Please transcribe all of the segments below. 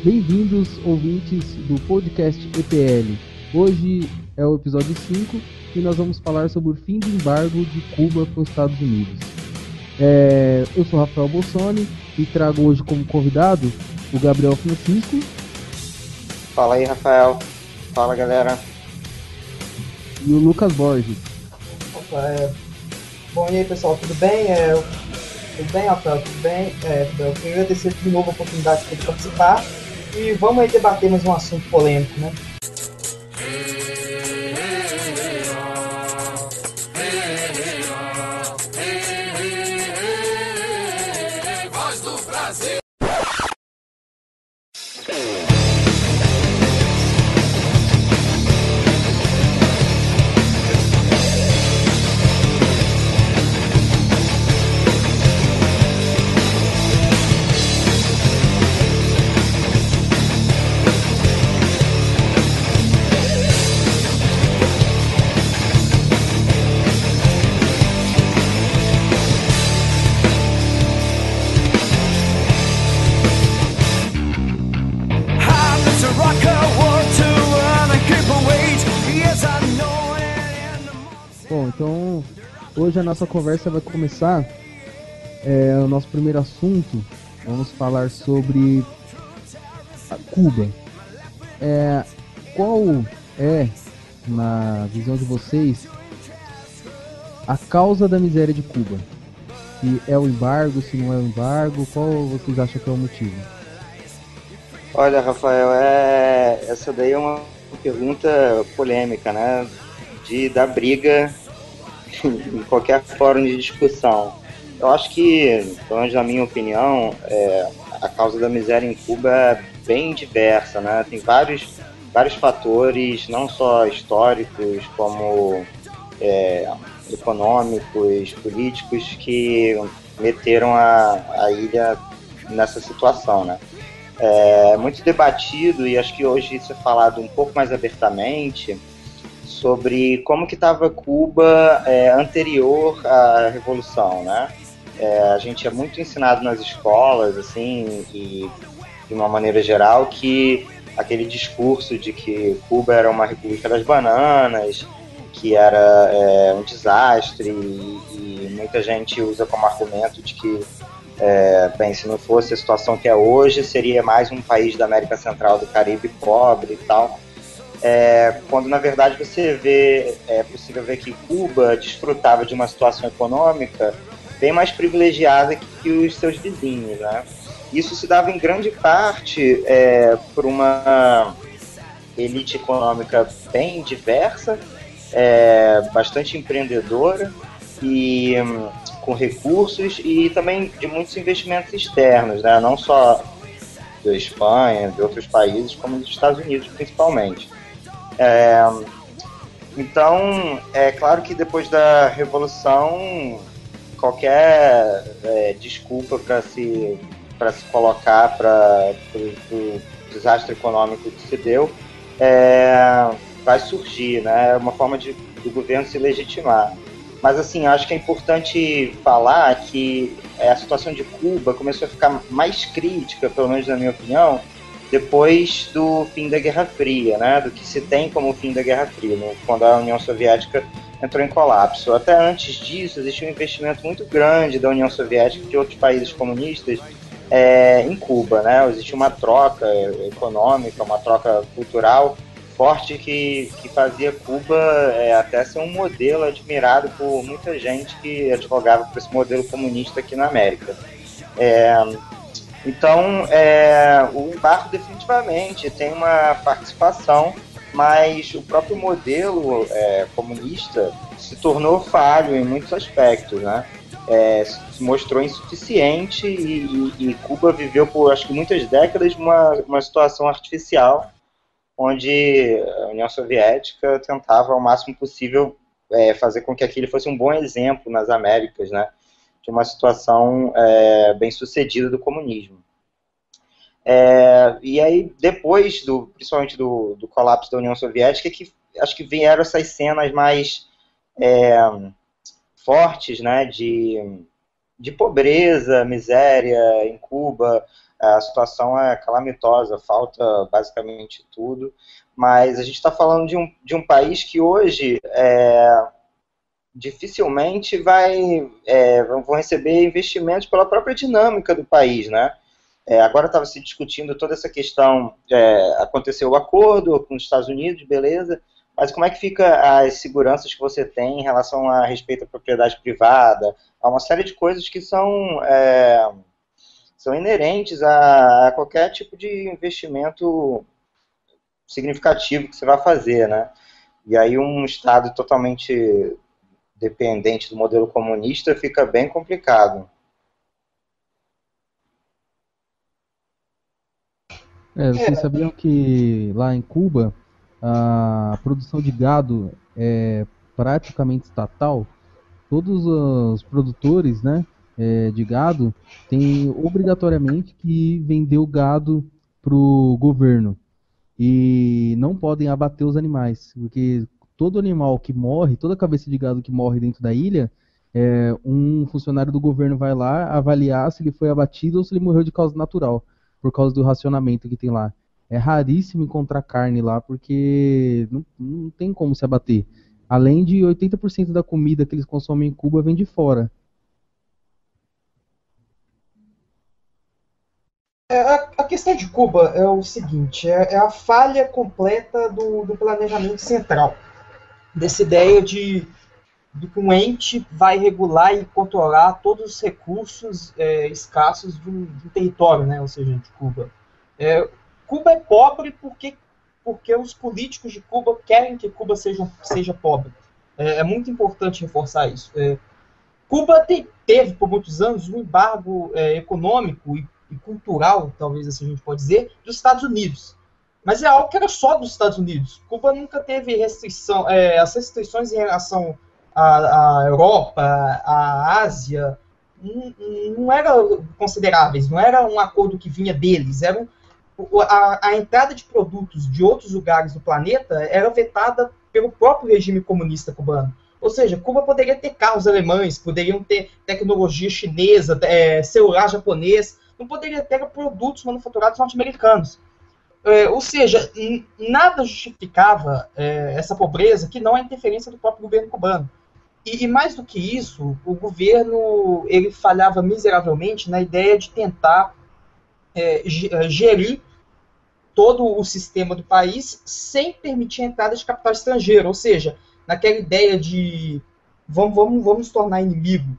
Bem-vindos, ouvintes do podcast EPL. Hoje é o episódio 5 e nós vamos falar sobre o fim do embargo de Cuba para os Estados Unidos. Eu sou Rafael Bolsoni e trago hoje como convidado o Gabriel Francisco. Fala aí, Rafael. Fala, galera. E o Lucas Borges. Opa, bom, e aí, pessoal, tudo bem? Tudo bem, Rafael? Tudo bem? Eu queria agradecer de novo a oportunidade de participar e vamos aí debater mais um assunto polêmico, né? Voz do Brasil. Bom, então hoje a nossa conversa vai começar. O nosso primeiro assunto, vamos falar sobre a Cuba. Qual é, na visão de vocês, a causa da miséria de Cuba? Se é o embargo, se não é o embargo, qual vocês acham que é o motivo? Olha, Rafael, essa daí é uma pergunta polêmica, né? Da briga em qualquer fórum de discussão. Eu acho que, pelo menos na minha opinião, a causa da miséria em Cuba é bem diversa, né? Tem vários fatores, não só históricos, como econômicos, políticos, que meteram a ilha nessa situação, né? É muito debatido, e acho que hoje isso é falado um pouco mais abertamente, sobre como que estava Cuba anterior à Revolução, né? A gente é muito ensinado nas escolas, assim, e de uma maneira geral, que aquele discurso de que Cuba era uma república das bananas, que era um desastre, e muita gente usa como argumento de que, bem, se não fosse a situação que é hoje, seria mais um país da América Central, do Caribe pobre e tal. Quando na verdade é possível ver que Cuba desfrutava de uma situação econômica bem mais privilegiada que os seus vizinhos, né? Isso se dava em grande parte por uma elite econômica bem diversa, bastante empreendedora e com recursos, e também de muitos investimentos externos, né? Não só da Espanha, de outros países, como dos Estados Unidos principalmente. Então, é claro que depois da Revolução, qualquer desculpa para se colocar para o desastre econômico que se deu vai surgir, né? É uma forma do governo se legitimar. Mas, assim, acho que é importante falar que a situação de Cuba começou a ficar mais crítica, pelo menos na minha opinião, depois do fim da Guerra Fria, né? Do que se tem como fim da Guerra Fria, quando a União Soviética entrou em colapso. Até antes disso, existia um investimento muito grande da União Soviética e de outros países comunistas em Cuba, né? Existia uma troca econômica, uma troca cultural forte que fazia Cuba até ser um modelo admirado por muita gente que advogava por esse modelo comunista aqui na América. Então, o embargo definitivamente tem uma participação, mas o próprio modelo comunista se tornou falho em muitos aspectos, né? Se mostrou insuficiente e Cuba viveu por, acho que, muitas décadas uma situação artificial, onde a União Soviética tentava ao máximo possível fazer com que aquilo fosse um bom exemplo nas Américas, né? De uma situação bem sucedida do comunismo. E aí, depois, principalmente do colapso da União Soviética, que acho que vieram essas cenas mais fortes, né, de pobreza, miséria em Cuba. A situação é calamitosa, falta basicamente tudo, mas a gente está falando de um país que hoje dificilmente vão receber investimentos pela própria dinâmica do país, né? Agora estava se discutindo toda essa questão, aconteceu o acordo com os Estados Unidos, beleza, mas como é que fica as seguranças que você tem em relação a respeito à propriedade privada, a uma série de coisas que são inerentes a qualquer tipo de investimento significativo que você vai fazer, né? E aí um Estado totalmente dependente do modelo comunista fica bem complicado. Vocês sabiam que lá em Cuba a produção de gado é praticamente estatal? Todos os produtores, né, de gado têm obrigatoriamente que vender o gado para o governo e não podem abater os animais, porque todo animal que morre, toda cabeça de gado que morre dentro da ilha, um funcionário do governo vai lá avaliar se ele foi abatido ou se ele morreu de causa natural, por causa do racionamento que tem lá. É raríssimo encontrar carne lá, porque não tem como se abater. Além de 80% da comida que eles consomem em Cuba vem de fora. A questão de Cuba é o seguinte, é a falha completa do planejamento central. Dessa ideia de que um ente vai regular e controlar todos os recursos escassos de um território, né? Ou seja, de Cuba. Cuba é pobre porque os políticos de Cuba querem que Cuba seja pobre. É muito importante reforçar isso. Cuba teve, por muitos anos, um embargo econômico e cultural, talvez assim a gente pode dizer, dos Estados Unidos. Mas é algo que era só dos Estados Unidos. Cuba nunca teve restrição. As restrições em relação à Europa, à Ásia, não eram consideráveis, não era um acordo que vinha deles, a entrada de produtos de outros lugares do planeta era vetada pelo próprio regime comunista cubano. Ou seja, Cuba poderia ter carros alemães, poderiam ter tecnologia chinesa, celular japonês, não poderia ter produtos manufaturados norte-americanos. Ou seja, nada justificava essa pobreza que não a interferência do próprio governo cubano. E mais do que isso, o governo ele falhava miseravelmente na ideia de tentar gerir todo o sistema do país sem permitir a entrada de capital estrangeiro. Ou seja, naquela ideia de vamos tornar inimigo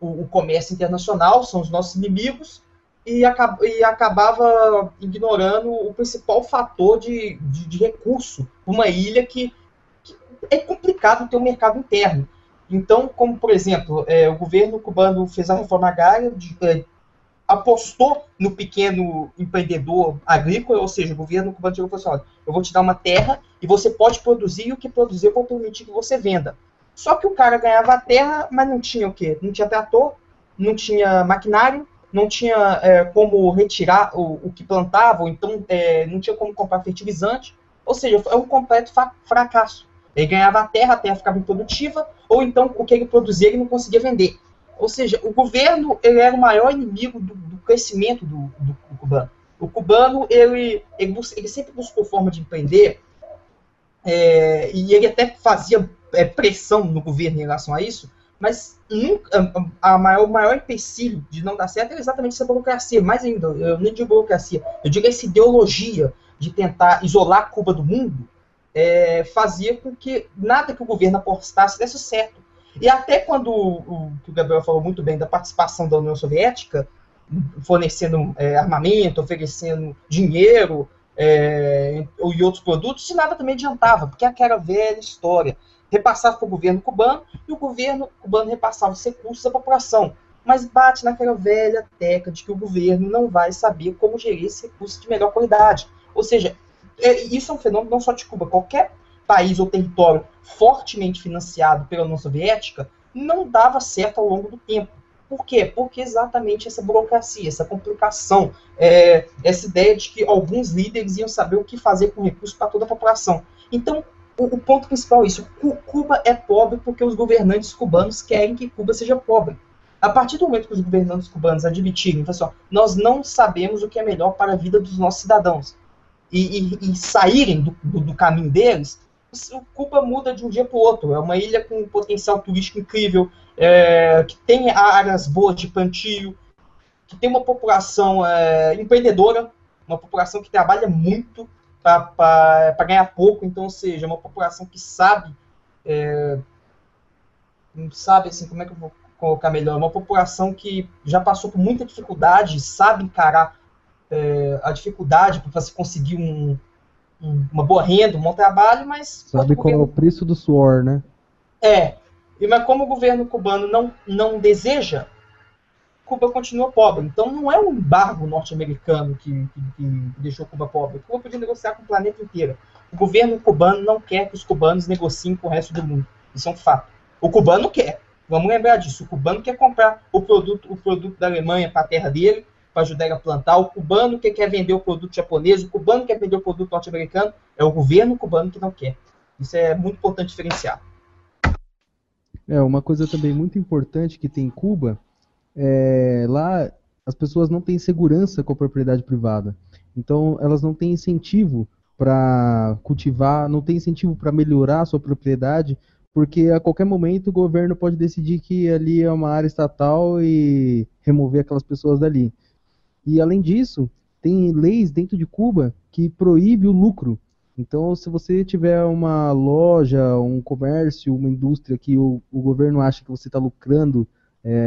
o comércio internacional, são os nossos inimigos, e acabava ignorando o principal fator de recurso, uma ilha que é complicado ter um mercado interno. Então, como, por exemplo, o governo cubano fez a reforma agrária, apostou no pequeno empreendedor agrícola, ou seja, o governo cubano chegou e falou assim, olha, eu vou te dar uma terra e você pode produzir, e o que produzir eu vou permitir que você venda. Só que o cara ganhava a terra, mas não tinha o quê? Não tinha trator, não tinha maquinário, não tinha como retirar o que plantava, ou então não tinha como comprar fertilizante, ou seja, é um completo fracasso. Ele ganhava a terra ficava improdutiva, ou então o que ele produzia ele não conseguia vender. Ou seja, o governo ele era o maior inimigo do crescimento do cubano. O cubano ele sempre buscou forma de empreender, e ele até fazia pressão no governo em relação a isso, mas o maior empecilho de não dar certo é exatamente essa burocracia. Mais ainda, eu nem digo burocracia, eu digo essa ideologia de tentar isolar Cuba do mundo, fazia com que nada que o governo apostasse desse certo. E até quando o Gabriel falou muito bem da participação da União Soviética, fornecendo armamento, oferecendo dinheiro e outros produtos, isso nada também adiantava, porque aquela velha história. Repassava para o governo cubano, e o governo cubano repassava os recursos à população. Mas bate naquela velha tecla de que o governo não vai saber como gerir esse recurso de melhor qualidade. Ou seja, isso é um fenômeno não só de Cuba. Qualquer país ou território fortemente financiado pela União Soviética não dava certo ao longo do tempo. Por quê? Porque exatamente essa burocracia, essa complicação, essa ideia de que alguns líderes iam saber o que fazer com recursos para toda a população. Então, o ponto principal é isso. Cuba é pobre porque os governantes cubanos querem que Cuba seja pobre. A partir do momento que os governantes cubanos admitirem, assim, nós não sabemos o que é melhor para a vida dos nossos cidadãos, e saírem do caminho deles, o Cuba muda de um dia para o outro. É uma ilha com um potencial turístico incrível, que tem áreas boas de plantio, que tem uma população empreendedora, uma população que trabalha muito para ganhar pouco, então, ou seja, uma população que sabe, assim, como é que eu vou colocar melhor, uma população que já passou por muita dificuldade, sabe encarar a dificuldade para você conseguir uma boa renda, um bom trabalho, mas... Sabe qual é o preço do suor, né? Mas como o governo cubano não deseja, Cuba continua pobre. Então não é um embargo norte-americano que deixou Cuba pobre. Cuba podia negociar com o planeta inteiro. O governo cubano não quer que os cubanos negociem com o resto do mundo. Isso é um fato. O cubano quer. Vamos lembrar disso. O cubano quer comprar o produto da Alemanha para a terra dele, para ajudar ele a plantar. O cubano que quer vender o produto japonês. O cubano que quer vender o produto norte-americano. É o governo cubano que não quer. Isso é muito importante diferenciar. Uma coisa também muito importante que tem em Cuba, lá as pessoas não têm segurança com a propriedade privada. Então elas não têm incentivo para cultivar, não têm incentivo para melhorar a sua propriedade, porque a qualquer momento o governo pode decidir que ali é uma área estatal e remover aquelas pessoas dali. E além disso, tem leis dentro de Cuba que proíbem o lucro. Então, se você tiver uma loja, um comércio, uma indústria que o governo acha que você está lucrando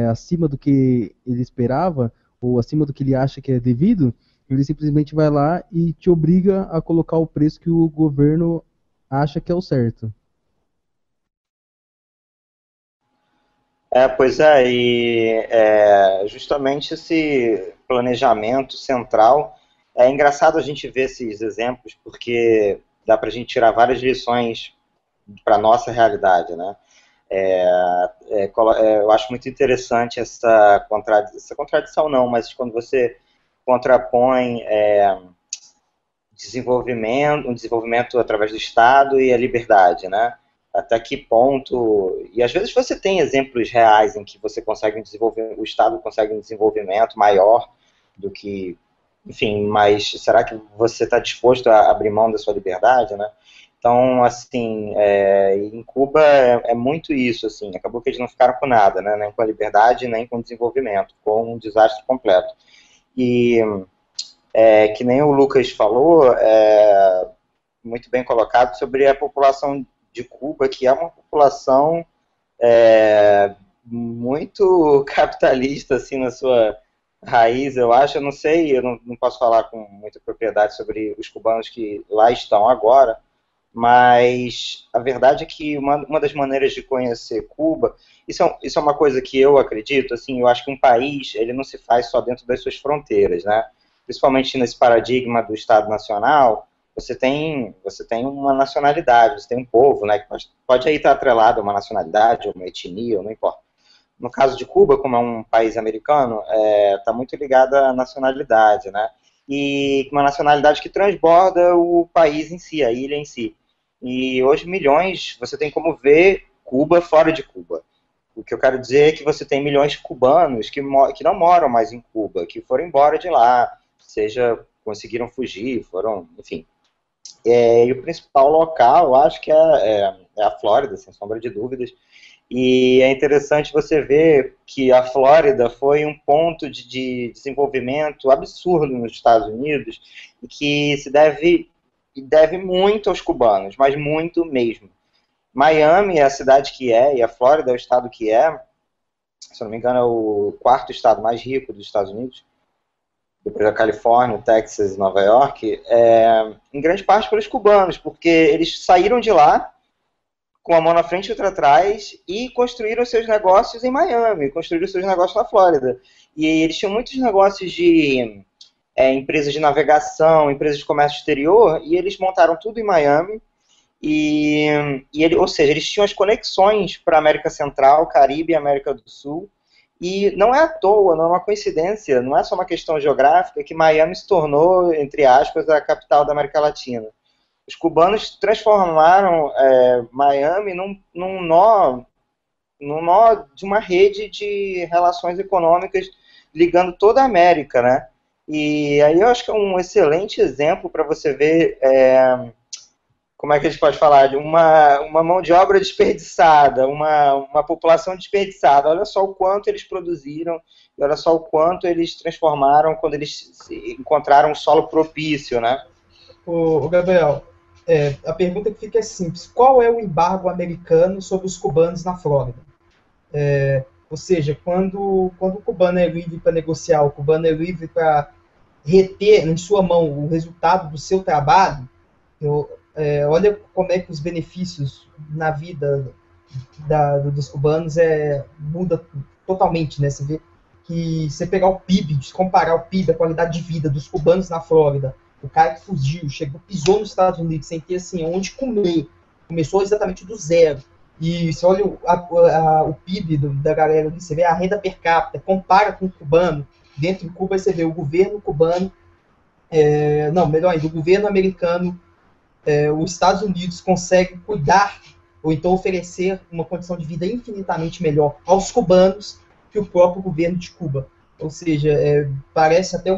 acima do que ele esperava, ou acima do que ele acha que é devido, ele simplesmente vai lá e te obriga a colocar o preço que o governo acha que é o certo. Pois é, e justamente esse planejamento central, é engraçado a gente ver esses exemplos, porque dá para a gente tirar várias lições para a nossa realidade, né? Eu acho muito interessante essa contradição não, mas quando você contrapõe um desenvolvimento através do Estado e a liberdade, né? Até que ponto, e às vezes você tem exemplos reais em que você consegue o Estado consegue um desenvolvimento maior do que, enfim, mas será que você está disposto a abrir mão da sua liberdade, né? Então, assim, em Cuba é muito isso, assim, acabou que eles não ficaram com nada, né? Nem com a liberdade, nem com o desenvolvimento, ficou um desastre completo. E que nem o Lucas falou, muito bem colocado, sobre a população de Cuba, que é uma população muito capitalista, assim, na sua raiz, eu acho. Eu não sei, eu não posso falar com muita propriedade sobre os cubanos que lá estão agora, mas a verdade é que uma das maneiras de conhecer Cuba, isso é uma coisa que eu acredito, assim, eu acho que um país, ele não se faz só dentro das suas fronteiras, né? Principalmente nesse paradigma do Estado Nacional, você tem uma nacionalidade, você tem um povo, né, que pode aí estar atrelado a uma nacionalidade, ou uma etnia, não importa. No caso de Cuba, como é um país americano, está muito ligado à nacionalidade, né? E uma nacionalidade que transborda o país em si, a ilha em si. E hoje milhões, você tem como ver Cuba fora de Cuba. O que eu quero dizer é que você tem milhões de cubanos que não moram mais em Cuba, que foram embora de lá, seja conseguiram fugir, foram, enfim. E o principal local, eu acho que é a Flórida, sem sombra de dúvidas. E é interessante você ver que a Flórida foi um ponto de desenvolvimento absurdo nos Estados Unidos e que se deve muito aos cubanos, mas muito mesmo. Miami é a cidade que e a Flórida é o estado que se não me engano, é o quarto estado mais rico dos Estados Unidos, depois da Califórnia, Texas e Nova York, em grande parte pelos cubanos, porque eles saíram de lá com a mão na frente e outra atrás e construíram seus negócios em Miami, construíram seus negócios na Flórida. E eles tinham muitos negócios de empresas de navegação, empresas de comércio exterior, e eles montaram tudo em Miami, ou seja, eles tinham as conexões para a América Central, Caribe e América do Sul. E não é à toa, não é uma coincidência, não é só uma questão geográfica que Miami se tornou, entre aspas, a capital da América Latina. Os cubanos transformaram Miami num nó no nó de uma rede de relações econômicas ligando toda a América, né? E aí eu acho que é um excelente exemplo para você ver como é que a gente pode falar, de uma mão de obra desperdiçada, uma população desperdiçada. Olha só o quanto eles produziram e olha só o quanto eles transformaram quando eles encontraram um solo propício, né? Ô Gabriel, a pergunta que fica é simples. Qual é o embargo americano sobre os cubanos na Flórida? Ou seja, quando o cubano é livre para negociar, o cubano é livre para reter em sua mão o resultado do seu trabalho, olha como é que os benefícios na vida dos cubanos muda totalmente, né? Você vê que você pegar o PIB, comparar o PIB, a qualidade de vida dos cubanos na Flórida, o cara que fugiu, chegou, pisou nos Estados Unidos sem ter assim, onde comer, começou exatamente do zero. E você olha o PIB da galera ali, você vê a renda per capita, compara com o cubano, dentro de Cuba você vê o governo cubano, melhor ainda, o governo americano, os Estados Unidos conseguem cuidar ou então oferecer uma condição de vida infinitamente melhor aos cubanos que o próprio governo de Cuba. Ou seja, parece até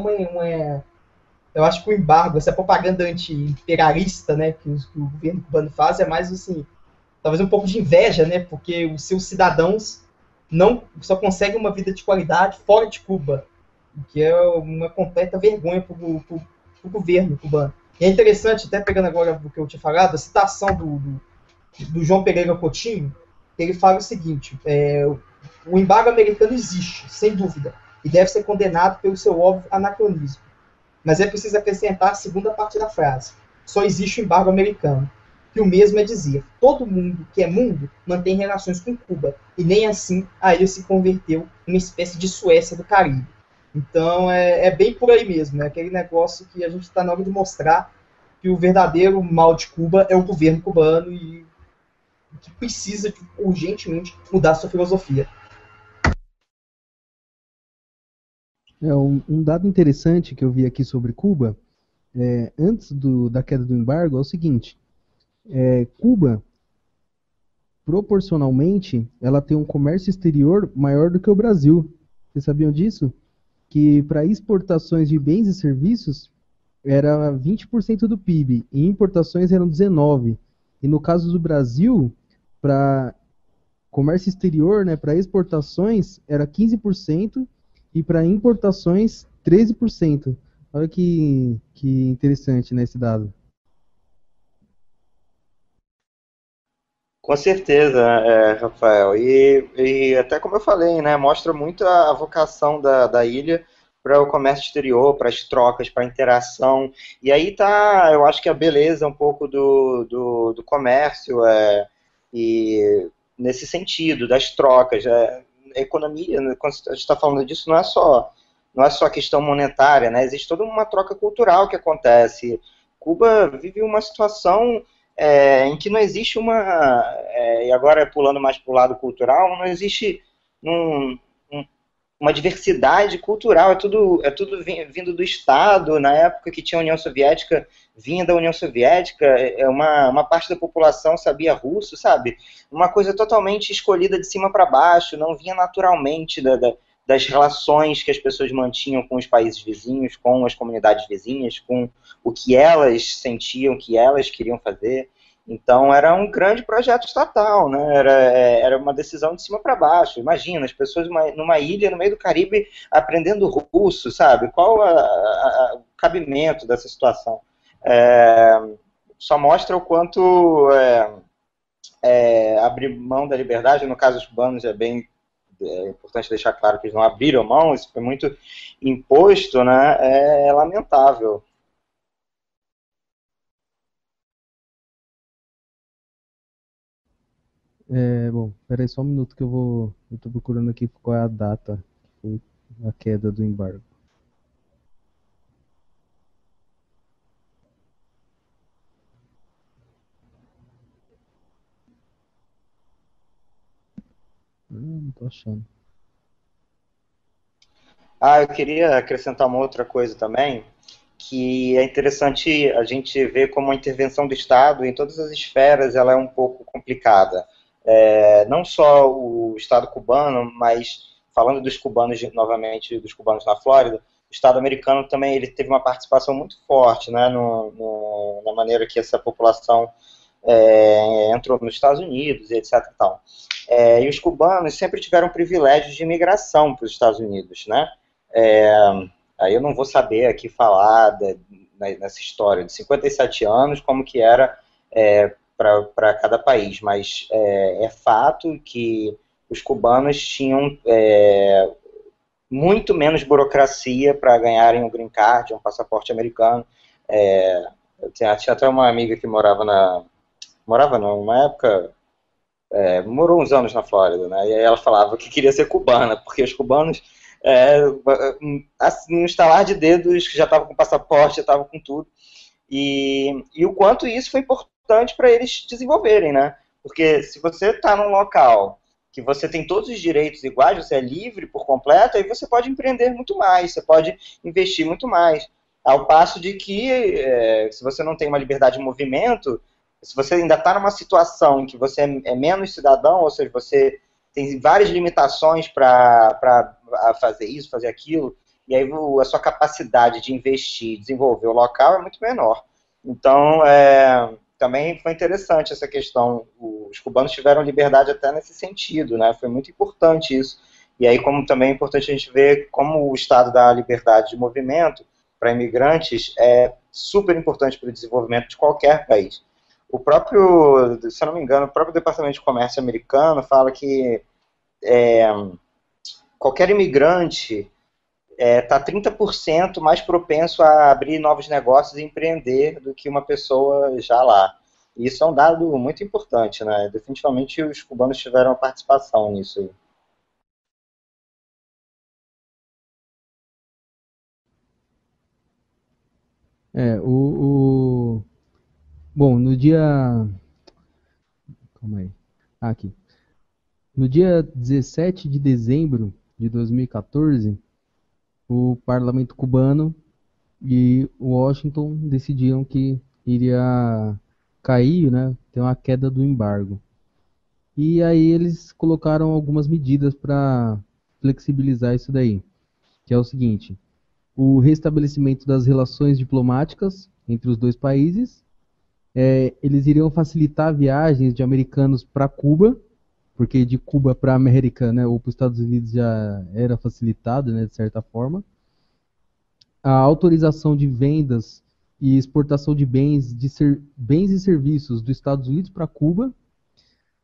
eu acho que o embargo, essa propaganda anti-imperialista, né, que o governo cubano faz, é mais assim, talvez um pouco de inveja, né, porque os seus cidadãos só conseguem uma vida de qualidade fora de Cuba, o que é uma completa vergonha para o governo cubano. E é interessante, até pegando agora o que eu tinha falado, a citação do João Pereira Coutinho, ele fala o seguinte, o embargo americano existe, sem dúvida, e deve ser condenado pelo seu óbvio anacronismo. Mas é preciso acrescentar a segunda parte da frase. Só existe o embargo americano. Que o mesmo é dizer, todo mundo que é mundo mantém relações com Cuba, e nem assim a ele se converteu em uma espécie de Suécia do Caribe. Então é bem por aí mesmo, né? Aquele negócio que a gente está na hora de mostrar que o verdadeiro mal de Cuba é o governo cubano e que precisa urgentemente mudar sua filosofia. Um dado interessante que eu vi aqui sobre Cuba, antes da queda do embargo, é o seguinte: Cuba, proporcionalmente, ela tem um comércio exterior maior do que o Brasil. Vocês sabiam disso? Que para exportações de bens e serviços era 20% do PIB, e importações eram 19%. E no caso do Brasil, para comércio exterior, né, para exportações, era 15%, e para importações, 13%. Olha que interessante, né, esse dado. Com certeza, Rafael. E até como eu falei, né, mostra muito a vocação da ilha para o comércio exterior, para as trocas, para a interação. E aí tá, eu acho que a beleza um pouco do comércio e nesse sentido, das trocas. A economia, quando a gente está falando disso, não é só questão monetária, né? Existe toda uma troca cultural que acontece. Cuba vive uma situação em que não existe e agora pulando mais para o lado cultural, não existe uma diversidade cultural, é tudo vindo do Estado. Na época que tinha a União Soviética, vinha da União Soviética, uma parte da população sabia russo, sabe? Uma coisa totalmente escolhida de cima para baixo, não vinha naturalmente das relações que as pessoas mantinham com os países vizinhos, com as comunidades vizinhas, com o que elas sentiam, o que elas queriam fazer. Então era um grande projeto estatal, né? Era uma decisão de cima para baixo. Imagina, as pessoas numa ilha no meio do Caribe aprendendo russo, sabe? Qual o cabimento dessa situação? Só mostra o quanto abrir mão da liberdade, no caso dos cubanos é importante deixar claro que eles não abriram mão, isso foi muito imposto, né? É lamentável. Bom, peraí só um minuto que eu tô procurando aqui qual é a data que foi a queda do embargo. Não tô achando. Eu queria acrescentar uma outra coisa também, que é interessante a gente ver como a intervenção do Estado em todas as esferas ela é um pouco complicada. não só o Estado cubano, mas falando dos cubanos, novamente, dos cubanos na Flórida, o Estado americano também ele teve uma participação muito forte, né, na maneira que essa população entrou nos Estados Unidos e etc. E tal. E os cubanos sempre tiveram privilégio de imigração para os Estados Unidos, né? Aí eu não vou saber aqui falar nessa história de 57 anos, como que era para cada país, mas é fato que os cubanos tinham muito menos burocracia para ganharem um green card, um passaporte americano. Tinha até uma amiga que morava numa época, morou uns anos na Flórida, né? E aí ela falava que queria ser cubana, porque os cubanos, assim, no estalar de dedos, já estavam com passaporte, já estavam com tudo. E o quanto isso foi importante para eles desenvolverem, né? Porque se você está num local que você tem todos os direitos iguais, você é livre por completo, aí você pode empreender muito mais, você pode investir muito mais. Ao passo de que, se você não tem uma liberdade de movimento, se você ainda está numa situação em que você é menos cidadão, ou seja, você tem várias limitações para fazer isso, fazer aquilo, e aí a sua capacidade de investir, desenvolver o local é muito menor. Então, também foi interessante essa questão. Os cubanos tiveram liberdade até nesse sentido, né? Foi muito importante isso. E aí, como também é importante a gente ver como o Estado dá liberdade de movimento para imigrantes é super importante para o desenvolvimento de qualquer país. O próprio, se eu não me engano, o próprio Departamento de Comércio americano fala que qualquer imigrante está 30% mais propenso a abrir novos negócios e empreender do que uma pessoa já lá. E isso é um dado muito importante, né? Definitivamente os cubanos tiveram participação nisso aí. Bom, no dia... Calma aí. Aqui. No dia 17 de dezembro de 2014, o parlamento cubano e Washington decidiram que iria cair, né, ter uma queda do embargo. E aí eles colocaram algumas medidas para flexibilizar isso daí, que é o seguinte: o restabelecimento das relações diplomáticas entre os dois países, eles iriam facilitar viagens de americanos para Cuba, porque de Cuba para a América, né, ou para os Estados Unidos já era facilitado, né, de certa forma. A autorização de vendas e exportação de bens e serviços dos Estados Unidos para Cuba,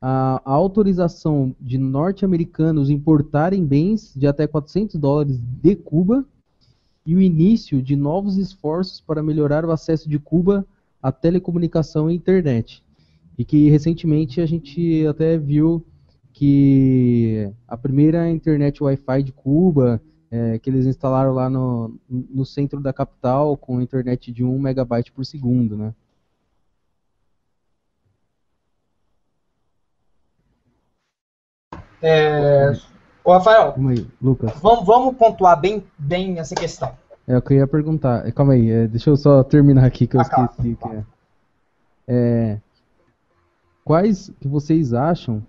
a autorização de norte-americanos importarem bens de até $400 de Cuba, e o início de novos esforços para melhorar o acesso de Cuba à telecomunicação e internet. E que recentemente a gente até viu que a primeira internet Wi-Fi de Cuba, que eles instalaram lá no centro da capital, com internet de 1 megabyte por segundo, né? Ô, Rafael, Calma aí, Lucas. vamos pontuar bem essa questão. Eu queria perguntar, calma aí, deixa eu só terminar aqui que eu esqueci. Quais que vocês acham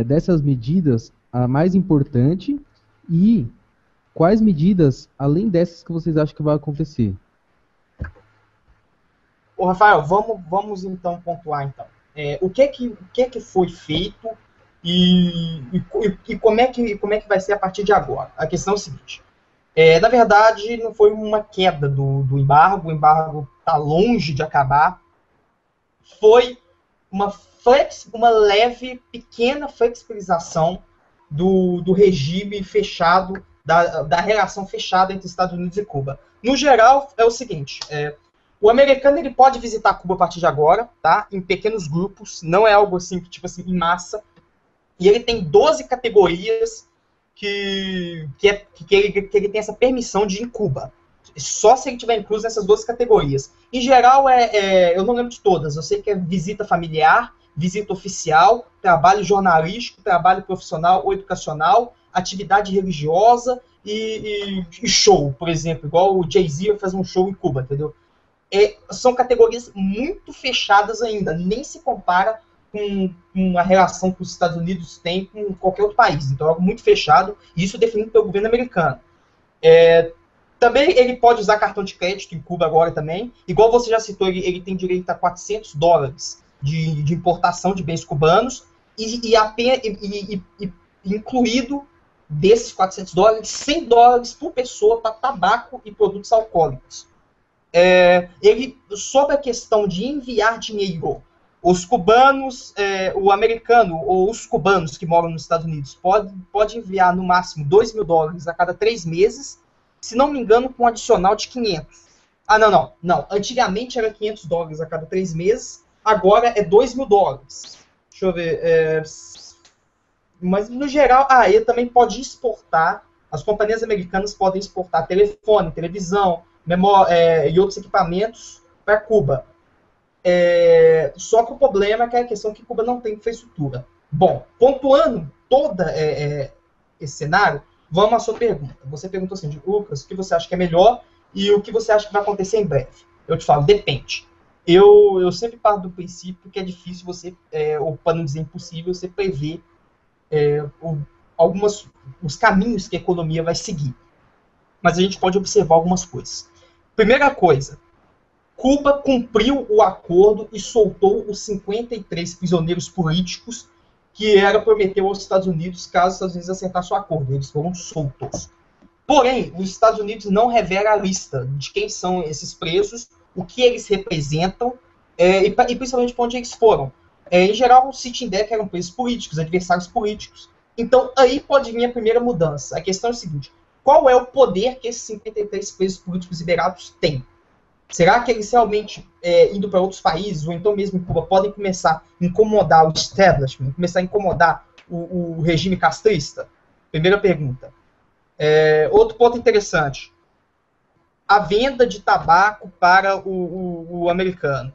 dessas medidas a mais importante, e quais medidas, além dessas, que vocês acham que vai acontecer? Ô, Rafael, vamos então pontuar então. O que foi feito e como é que vai ser a partir de agora? A questão é o seguinte: na verdade, não foi uma queda do embargo, o embargo está longe de acabar. Foi uma leve, pequena flexibilização do regime fechado, da relação fechada entre Estados Unidos e Cuba. No geral, é o seguinte: o americano ele pode visitar Cuba a partir de agora, tá? Em pequenos grupos, não é algo assim, tipo assim, em massa. E ele tem 12 categorias que ele tem essa permissão de ir em Cuba. Só se ele tiver incluso nessas 12 categorias. Em geral, eu não lembro de todas. Eu sei que é visita familiar, visita oficial, trabalho jornalístico, trabalho profissional ou educacional, atividade religiosa e show, por exemplo. Igual o Jay-Z vai fazer um show em Cuba, entendeu? São categorias muito fechadas ainda. Nem se compara com uma relação que os Estados Unidos têm com qualquer outro país. Então é algo muito fechado, e isso é definido pelo governo americano. Também ele pode usar cartão de crédito em Cuba agora também. Igual você já citou, ele tem direito a $400 de importação de bens cubanos, e incluído desses $400, $100 por pessoa para tabaco e produtos alcoólicos. Sobre a questão de enviar dinheiro, os cubanos, o americano ou os cubanos que moram nos Estados Unidos pode enviar no máximo $2.000 a cada 3 meses, se não me engano, com um adicional de 500. Não. Antigamente era $500 a cada 3 meses, agora é $2.000. Deixa eu ver. Mas, no geral, ele também pode exportar, as companhias americanas podem exportar telefone, televisão, memória, e outros equipamentos para Cuba. Só que o problema é que a questão que Cuba não tem infraestrutura. Bom, pontuando todo esse cenário, vamos à sua pergunta. Você perguntou assim, Lucas, o que você acha que é melhor e o que você acha que vai acontecer em breve? Eu te falo, depende. Eu sempre parto do princípio que é difícil você, ou para não dizer impossível, você prever os caminhos que a economia vai seguir. Mas a gente pode observar algumas coisas. Primeira coisa, Cuba cumpriu o acordo e soltou os 53 prisioneiros políticos que prometeu aos Estados Unidos caso os Estados Unidos acertassem o acordo. Eles foram soltos. Porém, os Estados Unidos não revela a lista de quem são esses presos, o que eles representam e principalmente para onde eles foram. Em geral, o sit-in-deck eram presos políticos, adversários políticos. Então, aí pode vir a primeira mudança. A questão é a seguinte, qual é o poder que esses 53 presos políticos liberados têm? Será que eles realmente, indo para outros países, ou então mesmo em Cuba, podem começar a incomodar o establishment, começar a incomodar o regime castrista? Primeira pergunta. Outro ponto interessante. A venda de tabaco para o americano,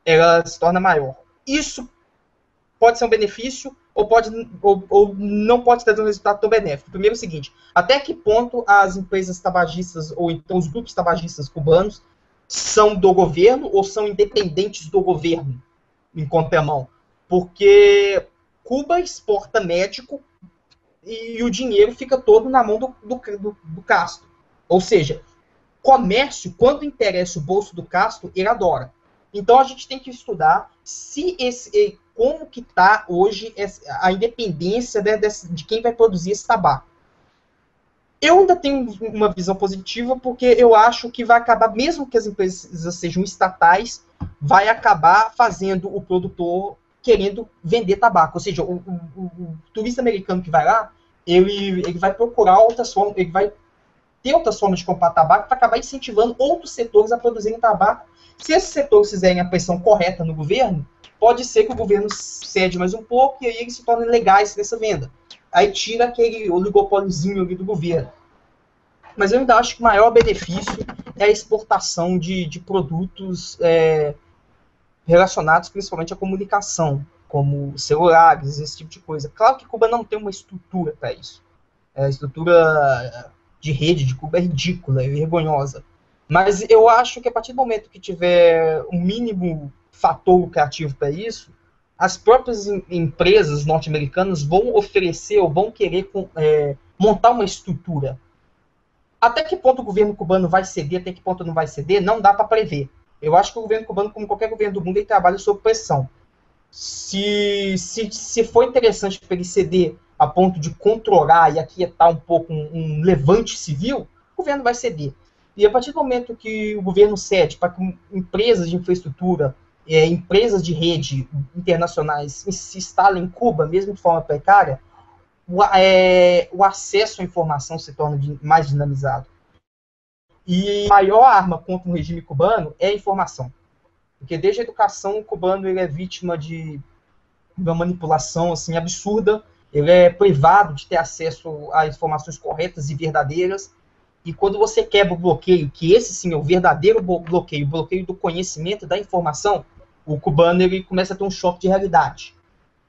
ela se torna maior. Isso pode ser um benefício ou não pode trazer um resultado tão benéfico. Primeiro é o seguinte, até que ponto as empresas tabagistas ou então os grupos tabagistas cubanos são do governo ou são independentes do governo em contramão? Porque Cuba exporta médico e o dinheiro fica todo na mão do Castro. Ou seja, comércio, quando interessa o bolso do Castro, ele adora. Então a gente tem que estudar como que está hoje a independência de quem vai produzir esse tabaco. Eu ainda tenho uma visão positiva, porque eu acho que vai acabar, mesmo que as empresas sejam estatais, vai acabar fazendo o produtor querendo vender tabaco. Ou seja, o turista americano que vai lá, ele vai procurar outras formas, ele vai ter outras formas de comprar tabaco para acabar incentivando outros setores a produzirem tabaco. Se esses setores fizerem a pressão correta no governo, pode ser que o governo cede mais um pouco e aí eles se tornem legais nessa venda. Aí tira aquele oligopóliozinho ali do governo. Mas eu ainda acho que o maior benefício é a exportação de produtos relacionados principalmente à comunicação, como celulares, esse tipo de coisa. Claro que Cuba não tem uma estrutura para isso. A estrutura de rede de Cuba é ridícula, é vergonhosa. Mas eu acho que a partir do momento que tiver um mínimo fator lucrativo para isso, as próprias empresas norte-americanas vão oferecer ou vão querer montar uma estrutura. Até que ponto o governo cubano vai ceder, até que ponto não vai ceder, não dá para prever. Eu acho que o governo cubano, como qualquer governo do mundo, ele trabalha sob pressão. Se for interessante para ele ceder a ponto de controlar e aquietar um pouco um levante civil, o governo vai ceder. E a partir do momento que o governo cede para que empresas de infraestrutura, empresas de rede internacionais se instalem em Cuba, mesmo de forma precária, o acesso à informação se torna mais dinamizado. E a maior arma contra o regime cubano é a informação. Porque desde a educação, o cubano ele é vítima de uma manipulação assim, absurda, ele é privado de ter acesso a informações corretas e verdadeiras. E quando você quebra o bloqueio, que esse sim é o verdadeiro bloqueio, o bloqueio do conhecimento, da informação, o cubano ele começa a ter um choque de realidade.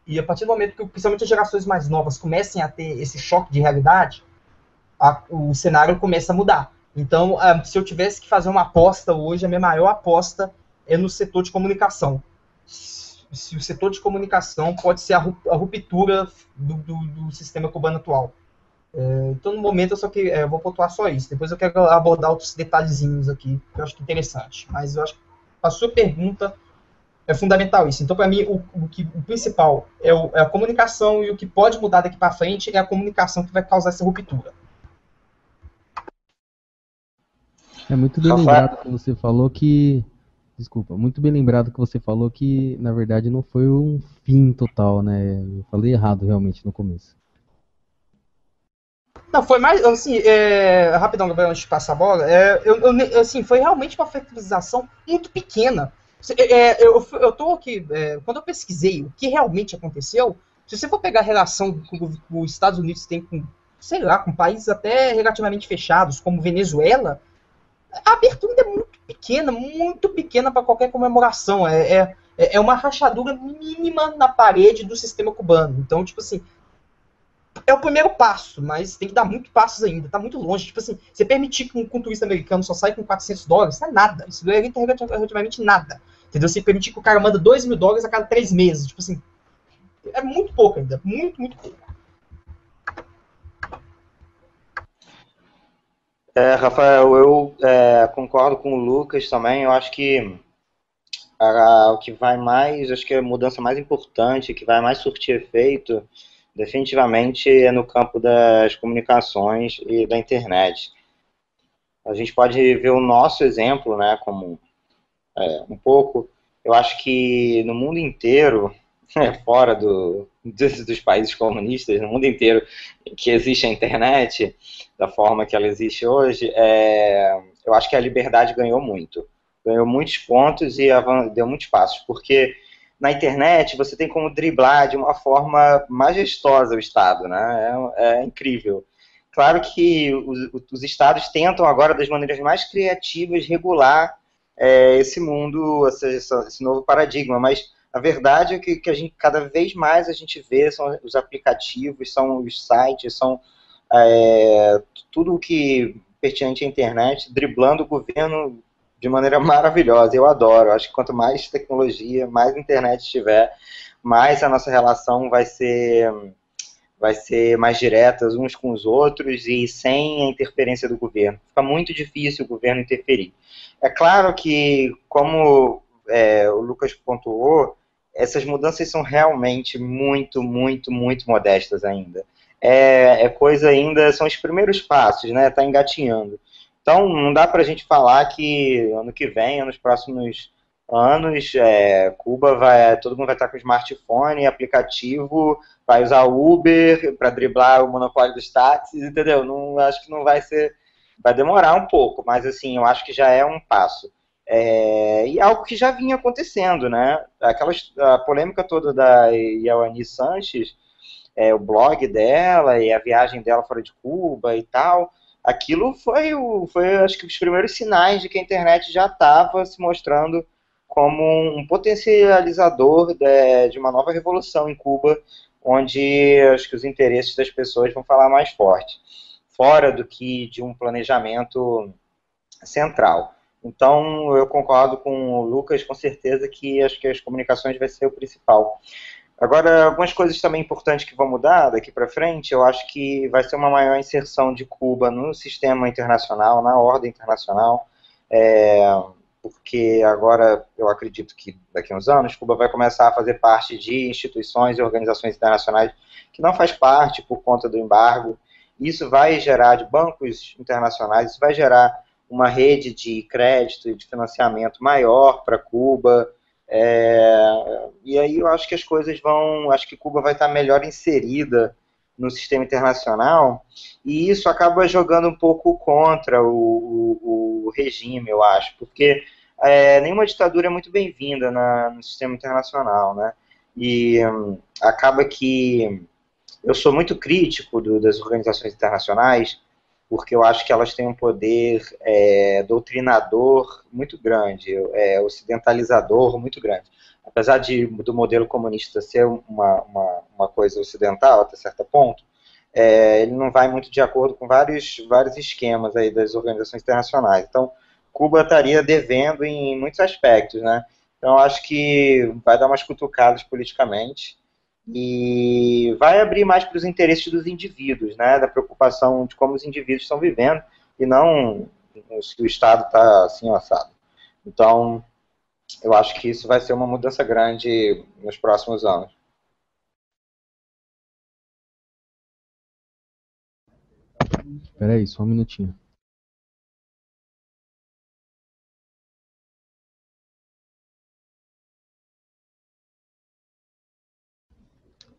E a partir do momento que, principalmente as gerações mais novas, comecem a ter esse choque de realidade, o cenário começa a mudar. Então, se eu tivesse que fazer uma aposta hoje, a minha maior aposta é no setor de comunicação. se o setor de comunicação pode ser a ruptura do sistema cubano atual. Então, no momento, eu vou pontuar só isso. Depois eu quero abordar outros detalhezinhos aqui, que eu acho que é interessante. Mas eu acho que a sua pergunta é fundamental isso. Então, para mim, o principal é a comunicação, e o que pode mudar daqui para frente é a comunicação que vai causar essa ruptura. É muito bem lembrado que você falou que... Desculpa, muito bem lembrado que você falou que, na verdade, não foi um fim total, né? Eu falei errado, realmente, no começo. Não, foi mais, assim, rapidão, Gabriel, antes de passar a bola, assim, foi realmente uma flexibilização muito pequena. Eu tô aqui, quando eu pesquisei o que realmente aconteceu, se você for pegar a relação que os Estados Unidos tem com, sei lá, com países até relativamente fechados, como Venezuela, a abertura é muito pequena para qualquer comemoração. É uma rachadura mínima na parede do sistema cubano. Então, tipo assim, é o primeiro passo, mas tem que dar muitos passos ainda, tá muito longe. Tipo assim, você permitir que um turista americano só saia com $400, isso é nada. Isso é relativamente nada. Entendeu? Você permitir que o cara manda $2.000 a cada 3 meses. Tipo assim, é muito pouco ainda. Muito pouco. Rafael, eu concordo com o Lucas também. Eu acho que o que vai mais, acho que a mudança mais importante, que vai mais surtir efeito, definitivamente é no campo das comunicações e da internet. A gente pode ver o nosso exemplo, né, como um pouco. Eu acho que no mundo inteiro, fora dos países comunistas, no mundo inteiro que existe a internet, da forma que ela existe hoje, eu acho que a liberdade ganhou muito. Ganhou muitos pontos e deu muitos passos, porque na internet você tem como driblar de uma forma majestosa o Estado, né? É incrível. Claro que os Estados tentam agora, das maneiras mais criativas, regular esse mundo, esse novo paradigma, mas a verdade é que cada vez mais a gente vê são os aplicativos, são os sites, são tudo o que pertinente à internet, driblando o governo de maneira maravilhosa. Eu adoro. Acho que quanto mais tecnologia, mais internet tiver, mais a nossa relação vai ser mais direta uns com os outros e sem a interferência do governo. Fica muito difícil o governo interferir. É claro que, como o Lucas pontuou, essas mudanças são realmente muito modestas ainda. Coisa ainda, são os primeiros passos, né? Está engatinhando. Então, não dá para a gente falar que ano que vem, nos próximos anos, Cuba todo mundo vai estar com smartphone, aplicativo, vai usar Uber para driblar o monopólio dos táxis, entendeu? Não, acho que não vai ser, vai demorar um pouco, mas assim, eu acho que já é um passo. E algo que já vinha acontecendo, né? A polêmica toda da Yawani Sanches, o blog dela e a viagem dela fora de Cuba e tal, aquilo foi acho que os primeiros sinais de que a internet já estava se mostrando como um potencializador de uma nova revolução em Cuba, onde acho que os interesses das pessoas vão falar mais forte, fora do que de um planejamento central. Então, eu concordo com o Lucas, com certeza que acho que as comunicações vai ser o principal. Agora, algumas coisas também importantes que vão mudar daqui para frente, eu acho que vai ser uma maior inserção de Cuba no sistema internacional, na ordem internacional, porque agora eu acredito que daqui a uns anos Cuba vai começar a fazer parte de instituições e organizações internacionais que não faz parte por conta do embargo. Isso vai gerar, de bancos internacionais, isso vai gerar uma rede de crédito e de financiamento maior para Cuba. E aí eu acho que as coisas acho que Cuba vai estar melhor inserida no sistema internacional, e isso acaba jogando um pouco contra o regime, eu acho, porque nenhuma ditadura é muito bem-vinda no sistema internacional, né? E acaba que eu sou muito crítico das organizações internacionais, porque eu acho que elas têm um poder doutrinador muito grande, ocidentalizador muito grande. Apesar do modelo comunista ser uma coisa ocidental até certo ponto, ele não vai muito de acordo com vários esquemas aí das organizações internacionais. Então, Cuba estaria devendo em muitos aspectos, né? Então, eu acho que vai dar umas cutucadas politicamente e vai abrir mais para os interesses dos indivíduos, né? Da preocupação de como os indivíduos estão vivendo e não se o Estado está assim, assado. Então, eu acho que isso vai ser uma mudança grande nos próximos anos. Espera aí, só um minutinho.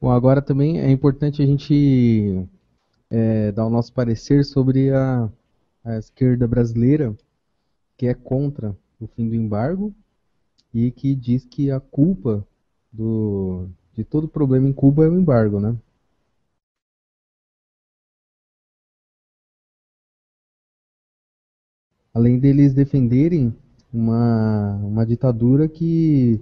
Bom, agora também é importante a gente dar o nosso parecer sobre a esquerda brasileira, que é contra o fim do embargo e que diz que a culpa de todo problema em Cuba é o embargo, né? Além deles defenderem uma ditadura que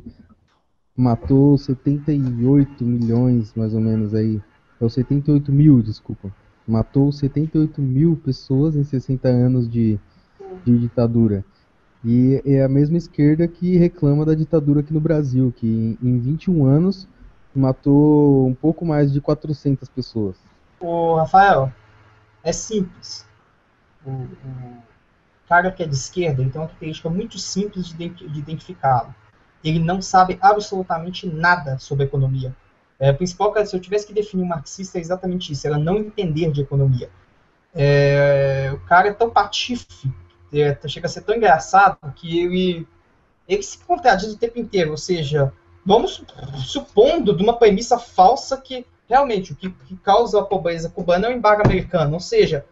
matou 78 milhões, mais ou menos, aí. Ou 78 mil, desculpa. Matou 78 mil pessoas em 60 anos de ditadura. E é a mesma esquerda que reclama da ditadura aqui no Brasil, que em 21 anos matou um pouco mais de 400 pessoas. Ô, Rafael, é simples. O cara que é de esquerda, ele tem uma característica muito simples de identificá-lo. Ele não sabe absolutamente nada sobre economia. A principal, se eu tivesse que definir um marxista, é exatamente isso, era não entender de economia. O cara é tão patife, chega a ser tão engraçado, que ele se contradiz o tempo inteiro. Ou seja, vamos supondo de uma premissa falsa que realmente o que causa a pobreza cubana é o embargo americano. Ou seja,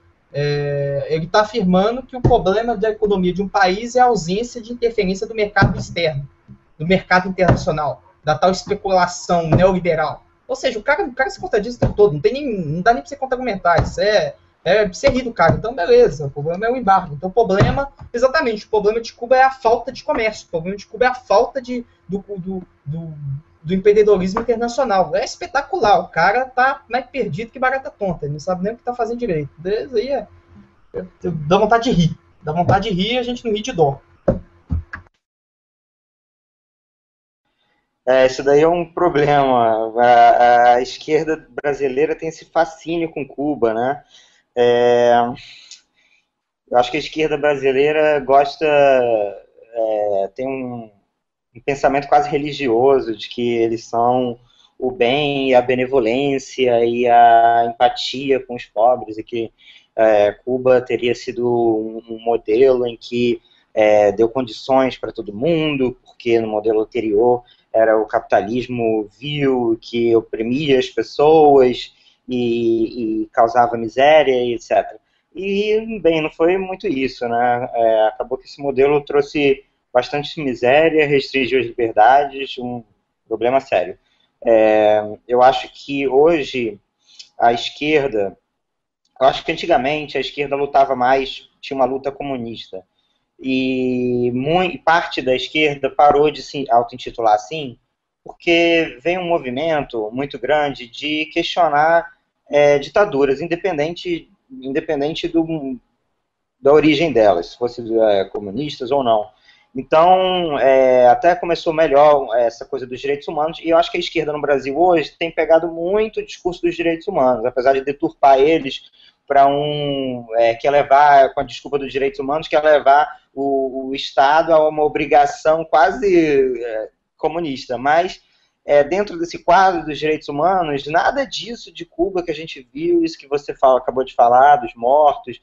ele está afirmando que o problema da economia de um país é a ausência de interferência do mercado externo, do mercado internacional, da tal especulação neoliberal. Ou seja, o cara se contradiz o tempo todo, não dá nem para você contra-argumentar, isso é você rir do cara. Então, beleza, o problema é o embargo. Então, o problema de Cuba é a falta de comércio, o problema de Cuba é a falta do empreendedorismo internacional. É espetacular, o cara tá mais perdido que barata tonta, ele não sabe nem o que tá fazendo direito. Beleza, aí dá vontade de rir. Dá vontade de rir e a gente não ri de dó. Isso daí é um problema. A esquerda brasileira tem esse fascínio com Cuba, né? Eu acho que a esquerda brasileira tem um pensamento quase religioso de que eles são o bem e a benevolência e a empatia com os pobres, e que Cuba teria sido um modelo em que deu condições para todo mundo, porque no modelo anterior era o capitalismo vil, que oprimia as pessoas e causava miséria, etc. E, bem, não foi muito isso, né? Acabou que esse modelo trouxe bastante miséria, restringiu as liberdades, um problema sério. Eu acho que hoje a esquerda, eu acho que antigamente a esquerda lutava mais, tinha uma luta comunista, e parte da esquerda parou de se auto-intitular assim, porque vem um movimento muito grande de questionar ditaduras, independente da origem delas, se fossem comunistas ou não. Então, até começou melhor essa coisa dos direitos humanos, e eu acho que a esquerda no Brasil hoje tem pegado muito o discurso dos direitos humanos, apesar de deturpar eles para quer levar, com a desculpa dos direitos humanos, quer levar o Estado a uma obrigação quase comunista. Mas, dentro desse quadro dos direitos humanos, nada disso de Cuba que a gente viu, isso que você acabou de falar, dos mortos,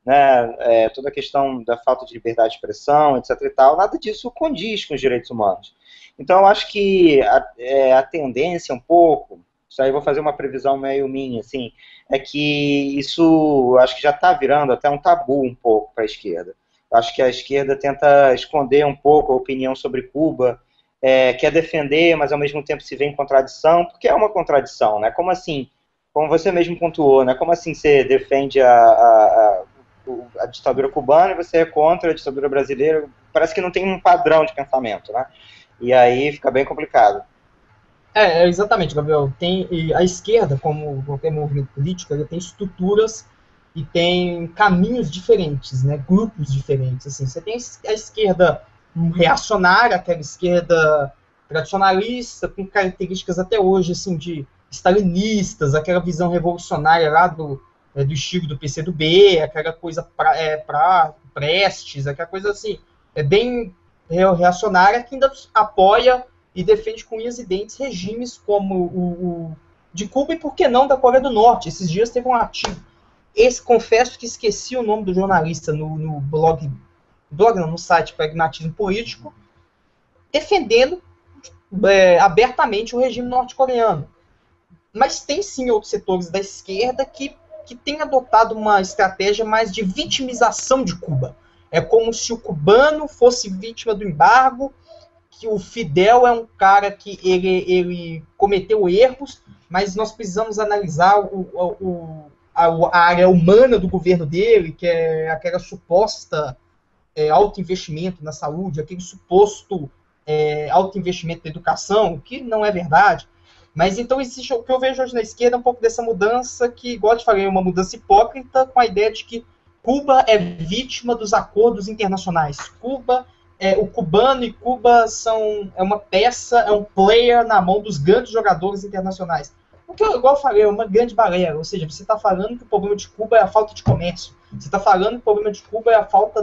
né, toda a questão da falta de liberdade de expressão, etc. e tal, nada disso condiz com os direitos humanos. Então, eu acho que a tendência um pouco, isso aí eu vou fazer uma previsão meio minha, assim, é que isso acho que já está virando até um tabu um pouco para a esquerda. Eu acho que a esquerda tenta esconder um pouco a opinião sobre Cuba, quer defender, mas ao mesmo tempo se vê em contradição, porque é uma contradição, né? Como assim, como você mesmo pontuou, né? Como assim você defende a ditadura cubana e você é contra a ditadura brasileira? Parece que não tem um padrão de pensamento, né? E aí fica bem complicado. Exatamente, Gabriel. A esquerda, como qualquer movimento político, ela tem estruturas e tem caminhos diferentes, né? Grupos diferentes. Assim, você tem a esquerda reacionária, aquela esquerda tradicionalista, com características até hoje assim, de stalinistas, aquela visão revolucionária lá do estilo do PCdoB, aquela coisa para Prestes, aquela coisa assim, bem reacionária, que ainda apoia e defende com unhas e dentes regimes como o de Cuba e, por que não, da Coreia do Norte. Esses dias teve um artigo, confesso que esqueci o nome do jornalista no no site Pragmatismo Político, defendendo abertamente o regime norte-coreano. Mas tem sim outros setores da esquerda que têm adotado uma estratégia mais de vitimização de Cuba. É como se o cubano fosse vítima do embargo, que o Fidel é um cara que ele cometeu erros, mas nós precisamos analisar a área humana do governo dele, que é aquela suposta alto investimento na saúde, aquele suposto alto investimento na educação, que não é verdade. Mas então existe o que eu vejo hoje na esquerda, um pouco dessa mudança que, igual eu te falei, é uma mudança hipócrita, com a ideia de que Cuba é vítima dos acordos internacionais. O cubano e Cuba é uma peça, é um player na mão dos grandes jogadores internacionais. O que, igual eu falei, é uma grande barreira. Ou seja, você está falando que o problema de Cuba é a falta de comércio. Você está falando que o problema de Cuba é a falta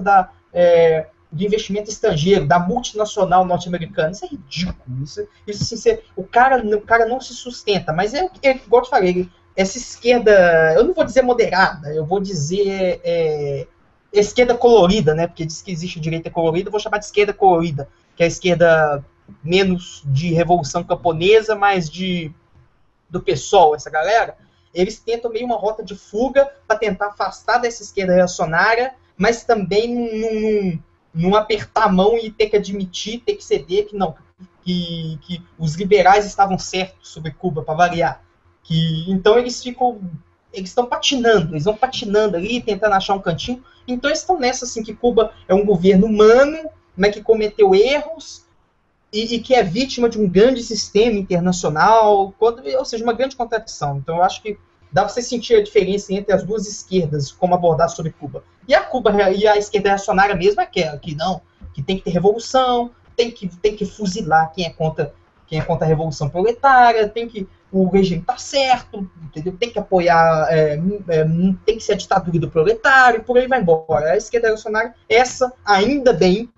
do investimento estrangeiro, da multinacional norte-americana. Isso é ridículo. Isso assim, o cara não se sustenta. Mas igual eu te falei, essa esquerda, eu não vou dizer moderada, eu vou dizer esquerda colorida, né? Porque diz que existe direita colorida, eu vou chamar de esquerda colorida, que é a esquerda menos de revolução camponesa, mais do PSOL, essa galera. Eles tentam meio uma rota de fuga para tentar afastar dessa esquerda reacionária, mas também não apertar a mão e ter que admitir, ter que ceder que os liberais estavam certos sobre Cuba, para variar. Então eles estão patinando, eles vão patinando ali, tentando achar um cantinho. Então eles estão nessa, assim, que Cuba é um governo humano, mas que cometeu erros e que é vítima de um grande sistema internacional, ou seja, uma grande contradição. Então eu acho que dá para você sentir a diferença entre as duas esquerdas, como abordar sobre Cuba. E a esquerda reacionária mesmo é aquela, que tem que ter revolução, tem que fuzilar quem é contra a revolução proletária, o regime está certo, entendeu? Tem que apoiar, tem que ser a ditadura do proletário, por aí vai embora. A esquerda reacionária, essa ainda bem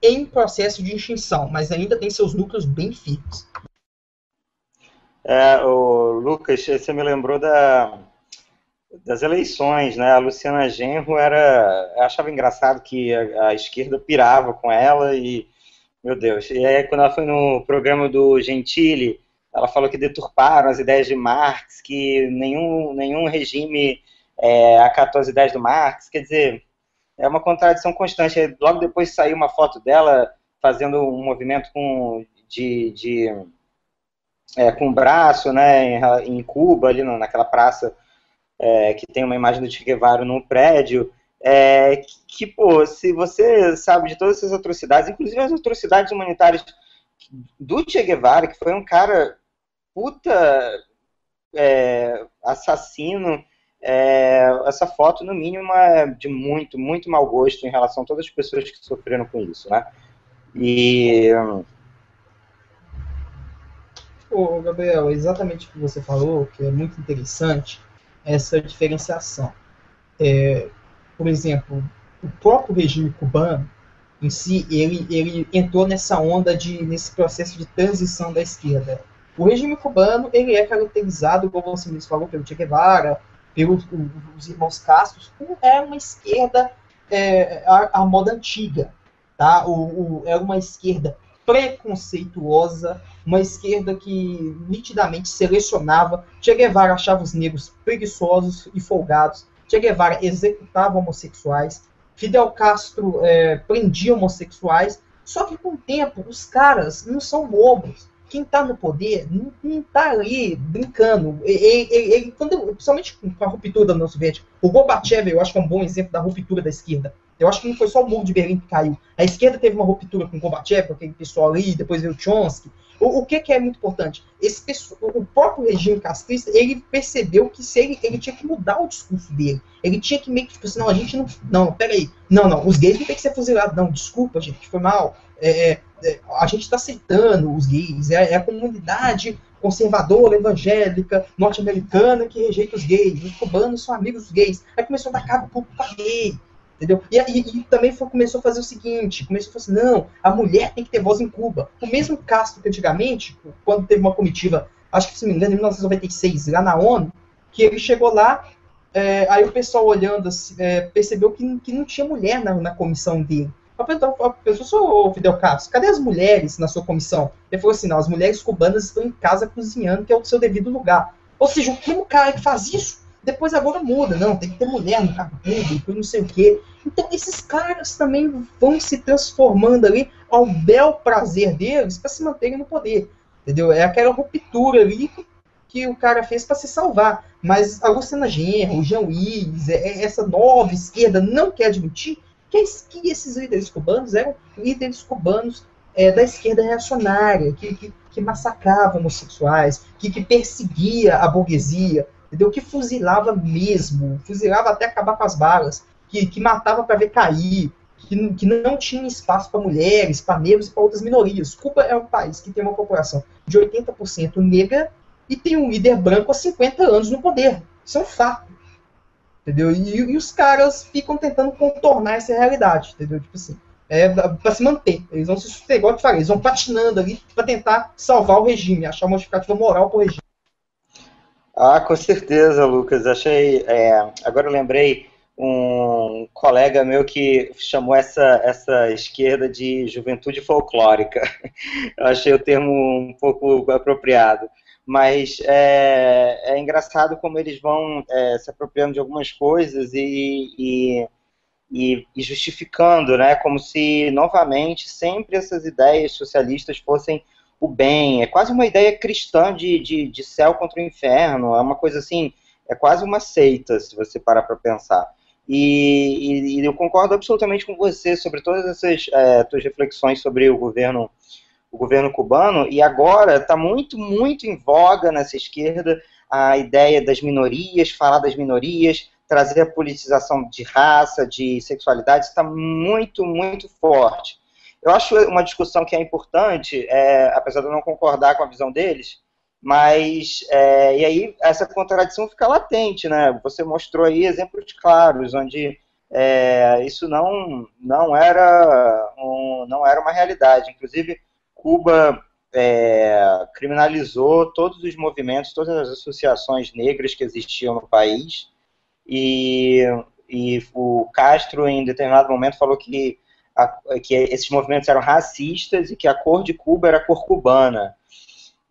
em processo de extinção, mas ainda tem seus núcleos bem firmes. Lucas, você me lembrou das eleições, né? A Luciana Genro eu achava engraçado que a esquerda pirava com ela e, meu Deus, e aí quando ela foi no programa do Gentili, ela falou que deturparam as ideias de Marx, que nenhum regime acatou as ideias do Marx. Quer dizer, é uma contradição constante. Logo depois saiu uma foto dela fazendo um movimento com o braço, né, em Cuba, ali naquela praça que tem uma imagem do Che Guevara no prédio. Pô, se você sabe de todas essas atrocidades, inclusive as atrocidades humanitárias do Che Guevara, que foi um cara assassino, essa foto, no mínimo, é de muito, muito mau gosto em relação a todas as pessoas que sofreram com isso, né? Gabriel, exatamente o que você falou, que é muito interessante, essa diferenciação. Por exemplo, o próprio regime cubano, em si, ele entrou nessa onda, nesse processo de transição da esquerda. O regime cubano, ele é caracterizado, como você mesmo falou, pelo Che Guevara, pelos irmãos Castro, é uma esquerda à moda antiga, tá? É uma esquerda preconceituosa, uma esquerda que nitidamente selecionava. Che Guevara achava os negros preguiçosos e folgados. Che Guevara executava homossexuais. Fidel Castro prendia homossexuais. Só que com o tempo, os caras não são bobos. Quem está no poder não está ali brincando. Principalmente com a ruptura da União Soviética. O Gorbachev, eu acho que é um bom exemplo da ruptura da esquerda. Eu acho que não foi só o muro de Berlim que caiu. A esquerda teve uma ruptura com o Gorbachev, com aquele pessoal ali, depois veio o Chomsky. O que é muito importante? O próprio regime castrista, ele percebeu que ele tinha que mudar o discurso dele. Ele tinha que meio que, tipo assim, não, a gente não... Não, peraí. Não, os gays não tem que ser fuzilados. Não, desculpa, gente, foi mal. A gente está aceitando os gays. É a comunidade conservadora, evangélica, norte-americana que rejeita os gays. Os cubanos são amigos dos gays. Aí começou a dar cabo pro gay. Entendeu? E também começou a fazer o seguinte, começou a falar assim, não, a mulher tem que ter voz em Cuba. O mesmo Castro que antigamente, quando teve uma comitiva, acho que se não me engano, em 1996, lá na ONU, que ele chegou lá, aí o pessoal olhando, assim, percebeu que não tinha mulher na comissão dele. A pessoa, ô Fidel Castro, cadê as mulheres na sua comissão? Ele falou assim, não, as mulheres cubanas estão em casa cozinhando, que é o seu devido lugar. Ou seja, o mesmo cara que faz isso, depois agora muda, não, tem que ter mulher no cargo público, não sei o quê. Então esses caras também vão se transformando ali ao bel prazer deles para se manterem no poder, entendeu? É aquela ruptura ali que o cara fez para se salvar. Mas a Luciana Genro, o Jean Willis, essa nova esquerda não quer admitir que esses líderes cubanos eram líderes cubanos da esquerda reacionária, que massacravam homossexuais, que perseguia a burguesia, entendeu? Que fuzilava mesmo, fuzilava até acabar com as balas, que matava para ver cair, que não tinha espaço para mulheres, para negros e para outras minorias. Cuba é um país que tem uma população de 80% negra e tem um líder branco há 50 anos no poder. Isso é um fato. Entendeu? E os caras ficam tentando contornar essa realidade, entendeu? Tipo assim, para se manter. Eles vão se sustentar, igual eu te falei, eles vão patinando ali para tentar salvar o regime, achar uma justificativa moral para o regime. Ah, com certeza, Lucas. Achei. Agora eu lembrei um colega meu que chamou essa esquerda de juventude folclórica. Eu achei o termo um pouco apropriado. Mas é engraçado como eles vão se apropriando de algumas coisas e justificando, né? Como se, novamente, sempre essas ideias socialistas fossem o bem. É quase uma ideia cristã de céu contra o inferno. É uma coisa assim, é quase uma seita, se você parar para pensar. E eu concordo absolutamente com você sobre todas essas tuas reflexões sobre o governo cubano, e agora está muito, muito em voga nessa esquerda a ideia das minorias, falar das minorias, trazer a politização de raça, de sexualidade, está muito, muito forte. Eu acho uma discussão que é importante, apesar de eu não concordar com a visão deles, mas, e aí essa contradição fica latente, né? Você mostrou aí exemplos claros, onde isso não era uma realidade. Inclusive, Cuba criminalizou todos os movimentos, todas as associações negras que existiam no país, e o Castro, em determinado momento, falou que esses movimentos eram racistas e que a cor de Cuba era a cor cubana.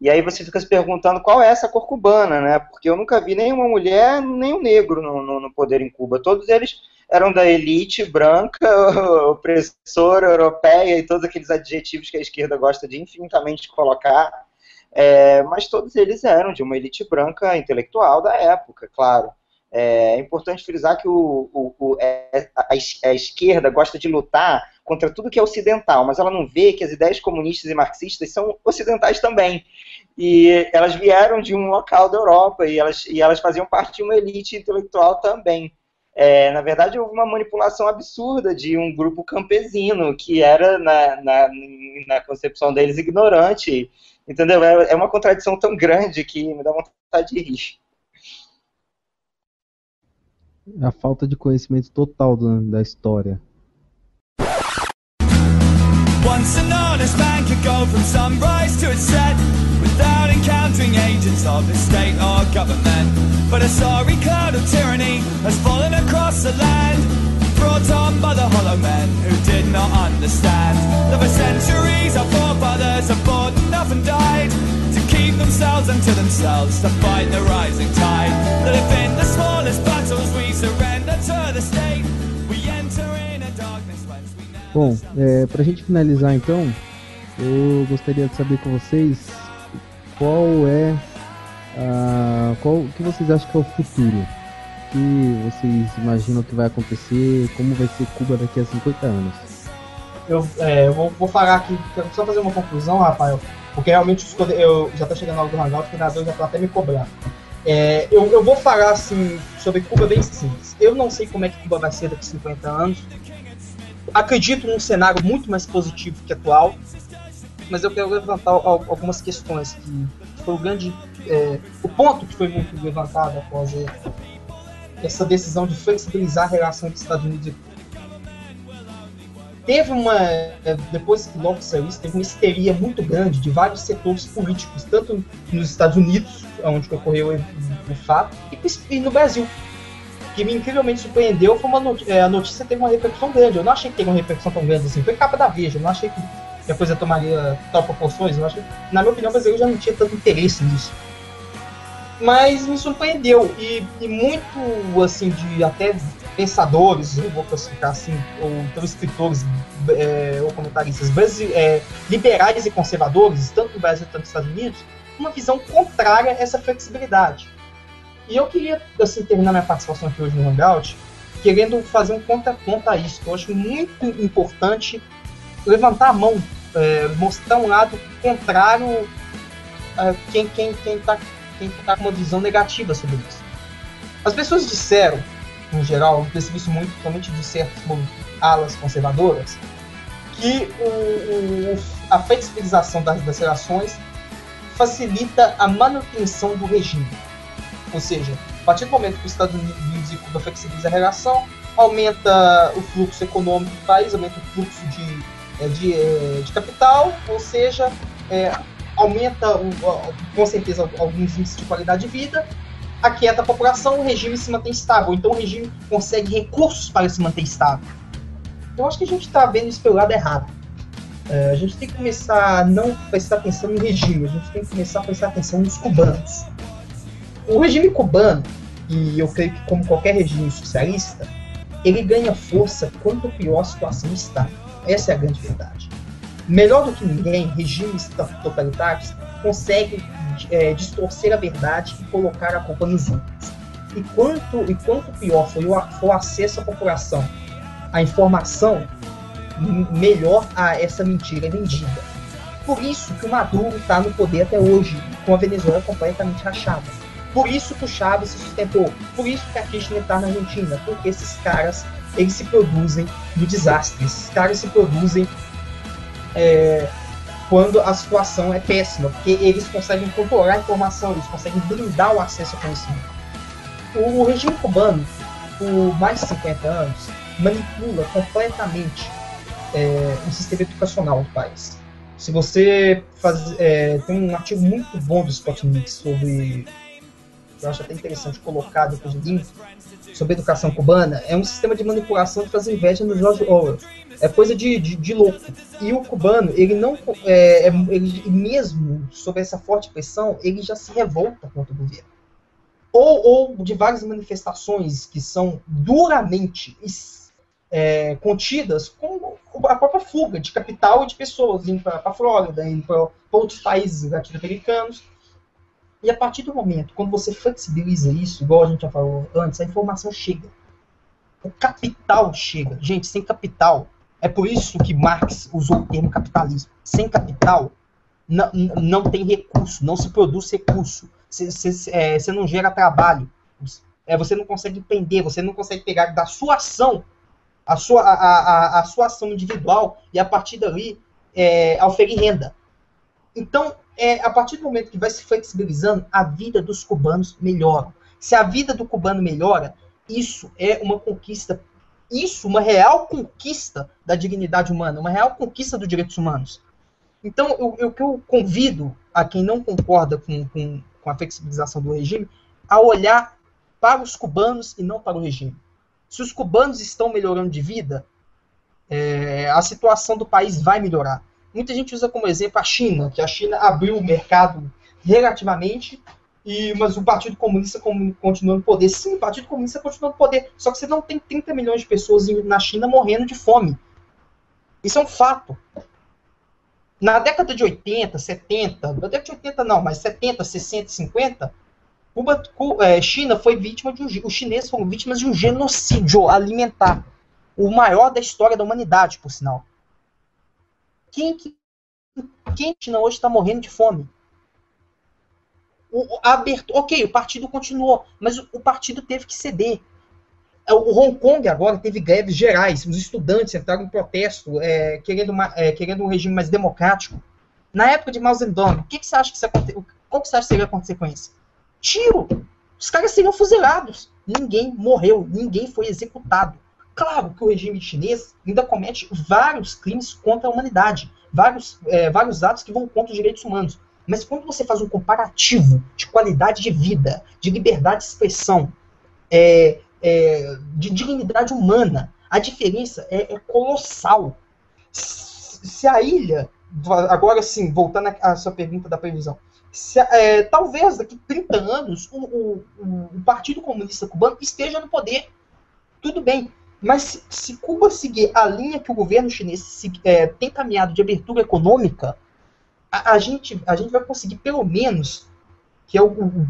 E aí você fica se perguntando qual é essa cor cubana, né? Porque eu nunca vi nenhuma mulher, nem um negro no poder em Cuba. Todos eles eram da elite branca, opressora, europeia e todos aqueles adjetivos que a esquerda gosta de infinitamente colocar, mas todos eles eram de uma elite branca intelectual da época, claro. É importante frisar que a esquerda gosta de lutar contra tudo que é ocidental, mas ela não vê que as ideias comunistas e marxistas são ocidentais também. E elas vieram de um local da Europa e elas faziam parte de uma elite intelectual também. Na verdade, houve uma manipulação absurda de um grupo campesino que era, na concepção deles, ignorante. Entendeu? É uma contradição tão grande que me dá vontade de rir. A falta de conhecimento total da história. Once an honest man could go from sunrise to its set without encountering agents of the state or government. But a sorry cloud of tyranny has fallen across the land, brought on by the hollow men who did not understand that for centuries our forefathers have fought and often died to keep themselves unto themselves, to fight the rising tide. That if in the smallest battles we surrender to the state, we enter in a darkness whence we never. Bom, pra gente finalizar então, eu gostaria de saber com vocês qual que vocês acham que é o futuro? O que vocês imaginam que vai acontecer? Como vai ser Cuba daqui a 50 anos? Eu vou falar aqui, só fazer uma conclusão, Rafael. porque realmente eu já está chegando a hora do Hangout, o coordenador já está até me cobrando. Eu vou falar assim, sobre Cuba bem simples. Eu não sei como é que Cuba vai ser daqui a 50 anos. Acredito num cenário muito mais positivo que atual, mas eu quero levantar algumas questões que foi o grande... o ponto que foi muito levantado após essa decisão de flexibilizar a relação entre Estados Unidos e Cuba. Teve depois que logo saiu isso, teve uma histeria muito grande de vários setores políticos, tanto nos Estados Unidos, onde ocorreu o fato, e no Brasil. O que me incrivelmente surpreendeu foi a notícia teve uma repercussão grande. Eu não achei que teve uma repercussão tão grande assim. Foi capa da Veja, eu não achei que a coisa tomaria tal proporções. Eu achei, na minha opinião, o brasileiro já não tinha tanto interesse nisso. Mas me surpreendeu, e muito assim, de até pensadores, eu vou classificar assim, ou então escritores ou comentaristas liberais e conservadores, tanto no Brasil quanto nos Estados Unidos, uma visão contrária a essa flexibilidade. E eu queria assim, terminar minha participação aqui hoje no Hangout querendo fazer um contraponto a isso, que eu acho muito importante levantar a mão, mostrar um lado contrário a quem está com uma visão negativa sobre isso. As pessoas disseram, em geral, eu percebi isso muito, principalmente de certas alas conservadoras, que a flexibilização das relações facilita a manutenção do regime. Ou seja, a partir do momento que os Estados Unidos e Cuba flexibilizam a relação, aumenta o fluxo econômico do país, aumenta o fluxo de capital, ou seja, aumenta com certeza alguns índices de qualidade de vida, aquieta a população, o regime se mantém estável, então o regime consegue recursos para se manter estável. Eu acho que a gente está vendo isso pelo lado errado. A gente tem que começar a não prestar atenção no regime, a gente tem que começar a prestar atenção nos cubanos. O regime cubano, e eu creio que como qualquer regime socialista, ele ganha força quanto pior a situação está. Essa é a grande verdade. Melhor do que ninguém, regimes totalitários conseguem distorcer a verdade e colocar a culpa nos outros. E quanto pior for o acesso à população à informação, melhor essa mentira é vendida. Por isso que o Maduro está no poder até hoje, com a Venezuela completamente rachada. Por isso que o Chávez se sustentou. Por isso que a Kirchner está na Argentina. Porque esses caras, eles se produzem no desastre. Esses caras se produzem quando a situação é péssima. Porque eles conseguem controlar a informação, eles conseguem blindar o acesso ao conhecimento. O regime cubano, por mais de 50 anos, manipula completamente o sistema educacional do país. Se você tem um artigo muito bom do Spotnik sobre... eu acho até interessante colocar depois do link, sobre a educação cubana, é um sistema de manipulação que faz inveja no George Orwell. É coisa de louco. E o cubano, ele não, ele mesmo sob essa forte pressão, ele já se revolta contra o governo. Ou de várias manifestações que são duramente contidas, como a própria fuga de capital e de pessoas indo para a Flórida, indo para outros países latino-americanos. E a partir do momento, quando você flexibiliza isso, igual a gente já falou antes, a informação chega. O capital chega. Gente, sem capital, é por isso que Marx usou o termo capitalismo. Sem capital, não tem recurso, não se produz recurso. Você não gera trabalho. Você não consegue empreender, você não consegue pegar da sua ação, a sua ação individual, e a partir dali oferir renda. Então, a partir do momento que vai se flexibilizando, a vida dos cubanos melhora. Se a vida do cubano melhora, isso é uma conquista, uma real conquista da dignidade humana, uma real conquista dos direitos humanos. Então, o que eu convido a quem não concorda com a flexibilização do regime, a olhar para os cubanos e não para o regime. Se os cubanos estão melhorando de vida, a situação do país vai melhorar. Muita gente usa como exemplo a China, que a China abriu o mercado relativamente, mas o Partido Comunista continua no poder. Sim, o Partido Comunista continua no poder, só que você não tem 30 milhões de pessoas na China morrendo de fome. Isso é um fato. Na década de 80, 70, na década de 80 não, mas 70, 60, 50, China foi vítima os chineses foram vítimas de um genocídio alimentar, o maior da história da humanidade, por sinal. Quem que Quem hoje está morrendo de fome? Ok, o partido continuou, mas o partido teve que ceder. O Hong Kong agora teve greves gerais, os estudantes entraram em protesto, querendo um regime mais democrático. Na época de Mao Zedong, qual que você acha que seria a consequência? Tiro! Os caras seriam fuzilados. Ninguém morreu, ninguém foi executado. Claro que o regime chinês ainda comete vários crimes contra a humanidade, vários atos que vão contra os direitos humanos. Mas quando você faz um comparativo de qualidade de vida, de liberdade de expressão, de dignidade humana, a diferença é colossal. Se a ilha, agora sim, voltando à sua pergunta da previsão, talvez daqui a 30 anos o Partido Comunista Cubano esteja no poder. Tudo bem, mas se Cuba seguir a linha que o governo chinês tem caminhado de abertura econômica, a gente vai conseguir, pelo menos, que é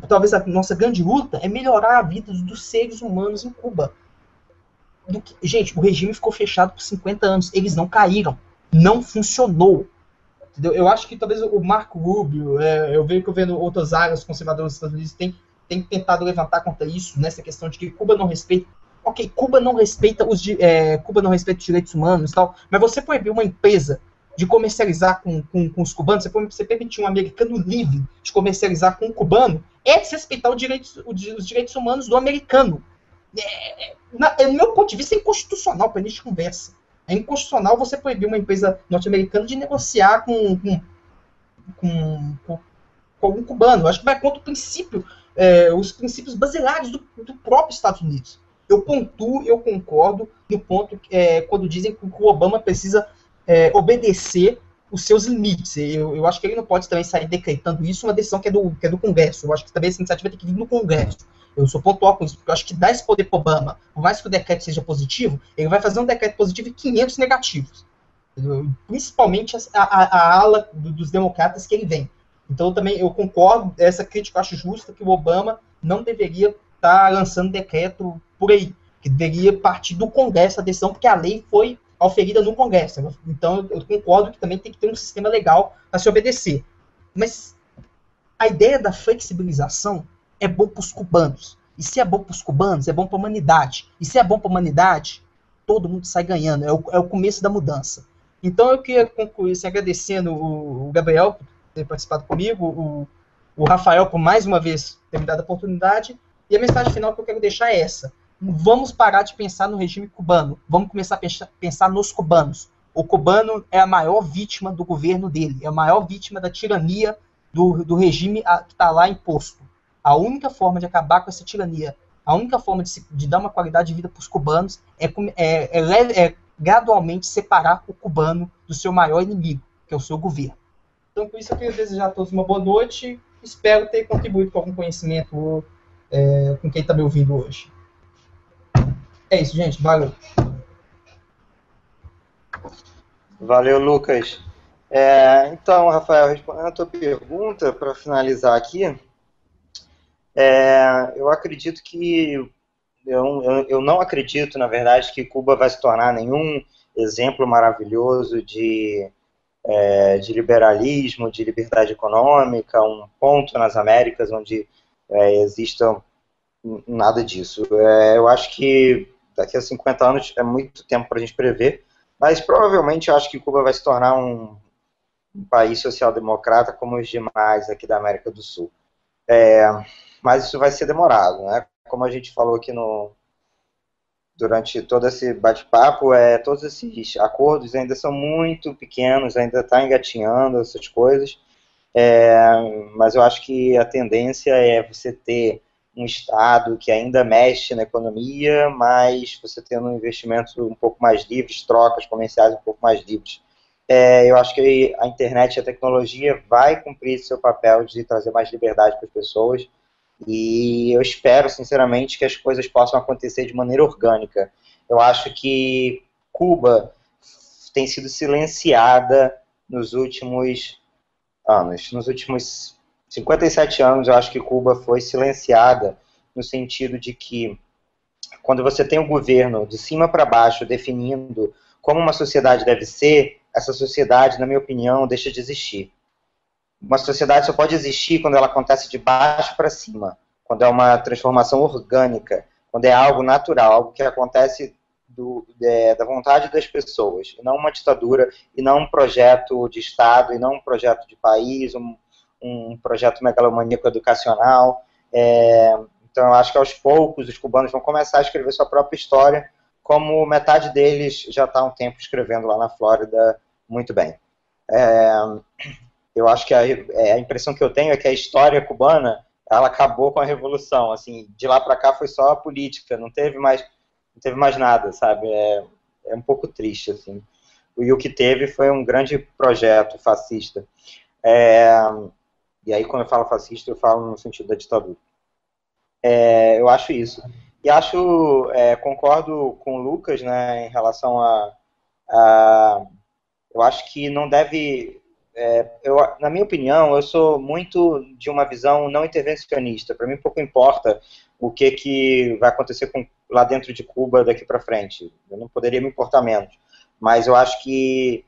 talvez a nossa grande luta, é melhorar a vida dos seres humanos em Cuba. Gente, o regime ficou fechado por 50 anos, eles não caíram, não funcionou. Entendeu? Eu acho que talvez o Marco Rubio, eu vejo que eu vendo outras áreas conservadoras dos Estados Unidos tem tentado levantar contra isso, nessa questão de que Cuba não respeita. Ok, Cuba não respeita os direitos humanos e tal, mas você proibir uma empresa de comercializar com os cubanos, você permitir um americano livre de comercializar com um cubano, é desrespeitar os direitos humanos do americano. No meu ponto de vista, é inconstitucional para a gente conversa. É inconstitucional você proibir uma empresa norte-americana de negociar com um cubano. Eu acho que vai contra os princípios basilares do próprio Estados Unidos. Eu concordo no ponto quando dizem que o Obama precisa obedecer os seus limites. Eu acho que ele não pode também sair decretando isso, uma decisão que é do Congresso. Eu acho que também essa iniciativa tem que vir do Congresso. Eu sou pontual com isso, porque eu acho que dá esse poder para o Obama, por mais que o decreto seja positivo, ele vai fazer um decreto positivo e 500 negativos. Entendeu? Principalmente a ala dos democratas que ele vem. Então eu concordo, essa crítica eu acho justa, que o Obama não deveria estar lançando decreto por aí, que deveria partir do Congresso a decisão, porque a lei foi auferida no Congresso. Então eu concordo que também tem que ter um sistema legal para se obedecer. Mas a ideia da flexibilização é bom para os cubanos. E se é bom para os cubanos, é bom para a humanidade. E se é bom para a humanidade, todo mundo sai ganhando. É o começo da mudança. Então eu queria concluir assim, agradecendo o Gabriel por ter participado comigo, o Rafael por mais uma vez ter me dado a oportunidade. E a mensagem final que eu quero deixar é essa. Vamos parar de pensar no regime cubano. Vamos começar a pensar nos cubanos. O cubano é a maior vítima do governo dele. É a maior vítima da tirania do regime que está lá imposto. A única forma de acabar com essa tirania, a única forma de dar uma qualidade de vida para os cubanos é gradualmente separar o cubano do seu maior inimigo, que é o seu governo. Então, com isso, eu queria desejar a todos uma boa noite. Espero ter contribuído com algum conhecimento com quem está me ouvindo hoje. É isso, gente. Valeu. Valeu, Lucas. Então, Rafael, respondendo a tua pergunta, para finalizar aqui, eu acredito que... Eu não acredito, na verdade, que Cuba vai se tornar nenhum exemplo maravilhoso de liberalismo, de liberdade econômica, um ponto nas Américas onde exista nada disso. Eu acho que daqui a 50 anos é muito tempo para a gente prever, mas provavelmente eu acho que Cuba vai se tornar um país social-democrata como os demais aqui da América do Sul. Mas isso vai ser demorado, né? Como a gente falou aqui durante todo esse bate-papo, todos esses acordos ainda são muito pequenos, ainda está engatinhando essas coisas, mas eu acho que a tendência é você ter um Estado que ainda mexe na economia, mas você tendo um investimento um pouco mais livre, trocas comerciais um pouco mais livres. Eu acho que a internet e a tecnologia vai cumprir seu papel de trazer mais liberdade para as pessoas, e eu espero, sinceramente, que as coisas possam acontecer de maneira orgânica. Eu acho que Cuba tem sido silenciada nos últimos anos. Nos últimos 57 anos, eu acho que Cuba foi silenciada no sentido de que, quando você tem um governo de cima para baixo definindo como uma sociedade deve ser, essa sociedade, na minha opinião, deixa de existir. Uma sociedade só pode existir quando ela acontece de baixo para cima, quando é uma transformação orgânica, quando é algo natural, algo que acontece da vontade das pessoas, e não uma ditadura, e não um projeto de Estado, e não um projeto de país, um projeto megalomaníaco educacional. Então eu acho que aos poucos os cubanos vão começar a escrever sua própria história, como metade deles já está há um tempo escrevendo lá na Flórida muito bem. Eu acho que a impressão que eu tenho é que a história cubana, ela acabou com a Revolução, assim, de lá para cá foi só a política, não teve mais nada, sabe? É um pouco triste, assim. E o que teve foi um grande projeto fascista. E aí, quando eu falo fascista, eu falo no sentido da ditadura. Eu acho isso. E concordo com o Lucas, né, em relação eu acho que não deve... na minha opinião, eu sou muito de uma visão não intervencionista. Para mim, pouco importa o que vai acontecer lá dentro de Cuba daqui para frente. Eu não poderia me importar menos. Mas eu acho que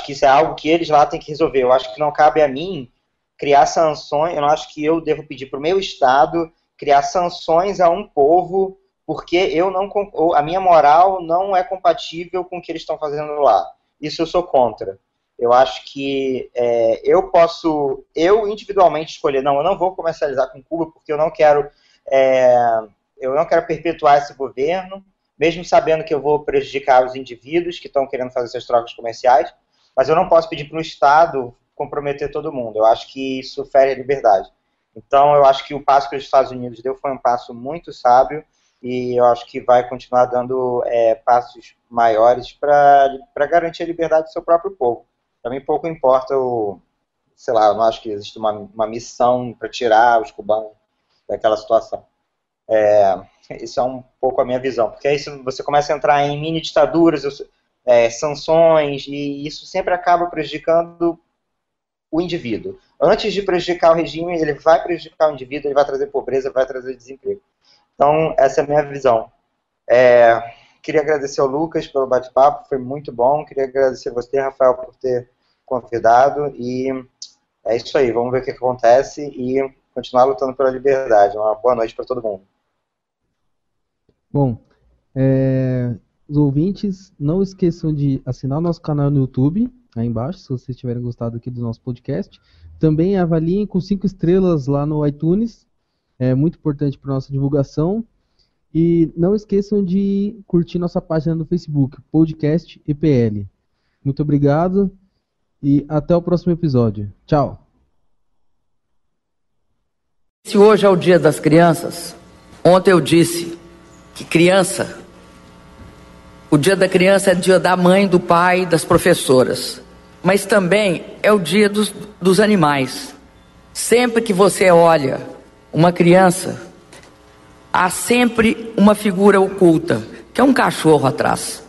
isso é algo que eles lá têm que resolver. Eu acho que não cabe a mim criar sanções. Eu não acho que eu devo pedir para o meu Estado criar sanções a um povo porque a minha moral não é compatível com o que eles estão fazendo lá. Isso eu sou contra. Eu acho que eu individualmente escolher, não, eu não vou comercializar com Cuba porque eu não quero perpetuar esse governo, mesmo sabendo que eu vou prejudicar os indivíduos que estão querendo fazer essas trocas comerciais, mas eu não posso pedir para o Estado comprometer todo mundo. Eu acho que isso fere a liberdade. Então, eu acho que o passo que os Estados Unidos deu foi um passo muito sábio e eu acho que vai continuar dando passos maiores para garantir a liberdade do seu próprio povo. Para mim, pouco importa eu não acho que existe uma missão para tirar os cubanos daquela situação. Isso é um pouco a minha visão, porque aí você começa a entrar em mini-ditaduras, sanções, e isso sempre acaba prejudicando o indivíduo. Antes de prejudicar o regime, ele vai prejudicar o indivíduo, ele vai trazer pobreza, vai trazer desemprego. Então, essa é a minha visão. Queria agradecer ao Lucas pelo bate-papo, foi muito bom. Queria agradecer a você, Rafael, por ter convidado. E é isso aí, vamos ver o que acontece e continuar lutando pela liberdade. Uma boa noite para todo mundo. Bom, os ouvintes, não esqueçam de assinar o nosso canal no YouTube, aí embaixo, se vocês tiverem gostado aqui do nosso podcast. Também avaliem com 5 estrelas lá no iTunes, é muito importante para nossa divulgação. E não esqueçam de curtir nossa página no Facebook, Podcast EPL. Muito obrigado e até o próximo episódio. Tchau! Se hoje é o Dia das Crianças, ontem eu disse que o Dia da Criança é dia da mãe, do pai, das professoras, mas também é o dia dos animais. Sempre que você olha uma criança, há sempre uma figura oculta, que é um cachorro atrás.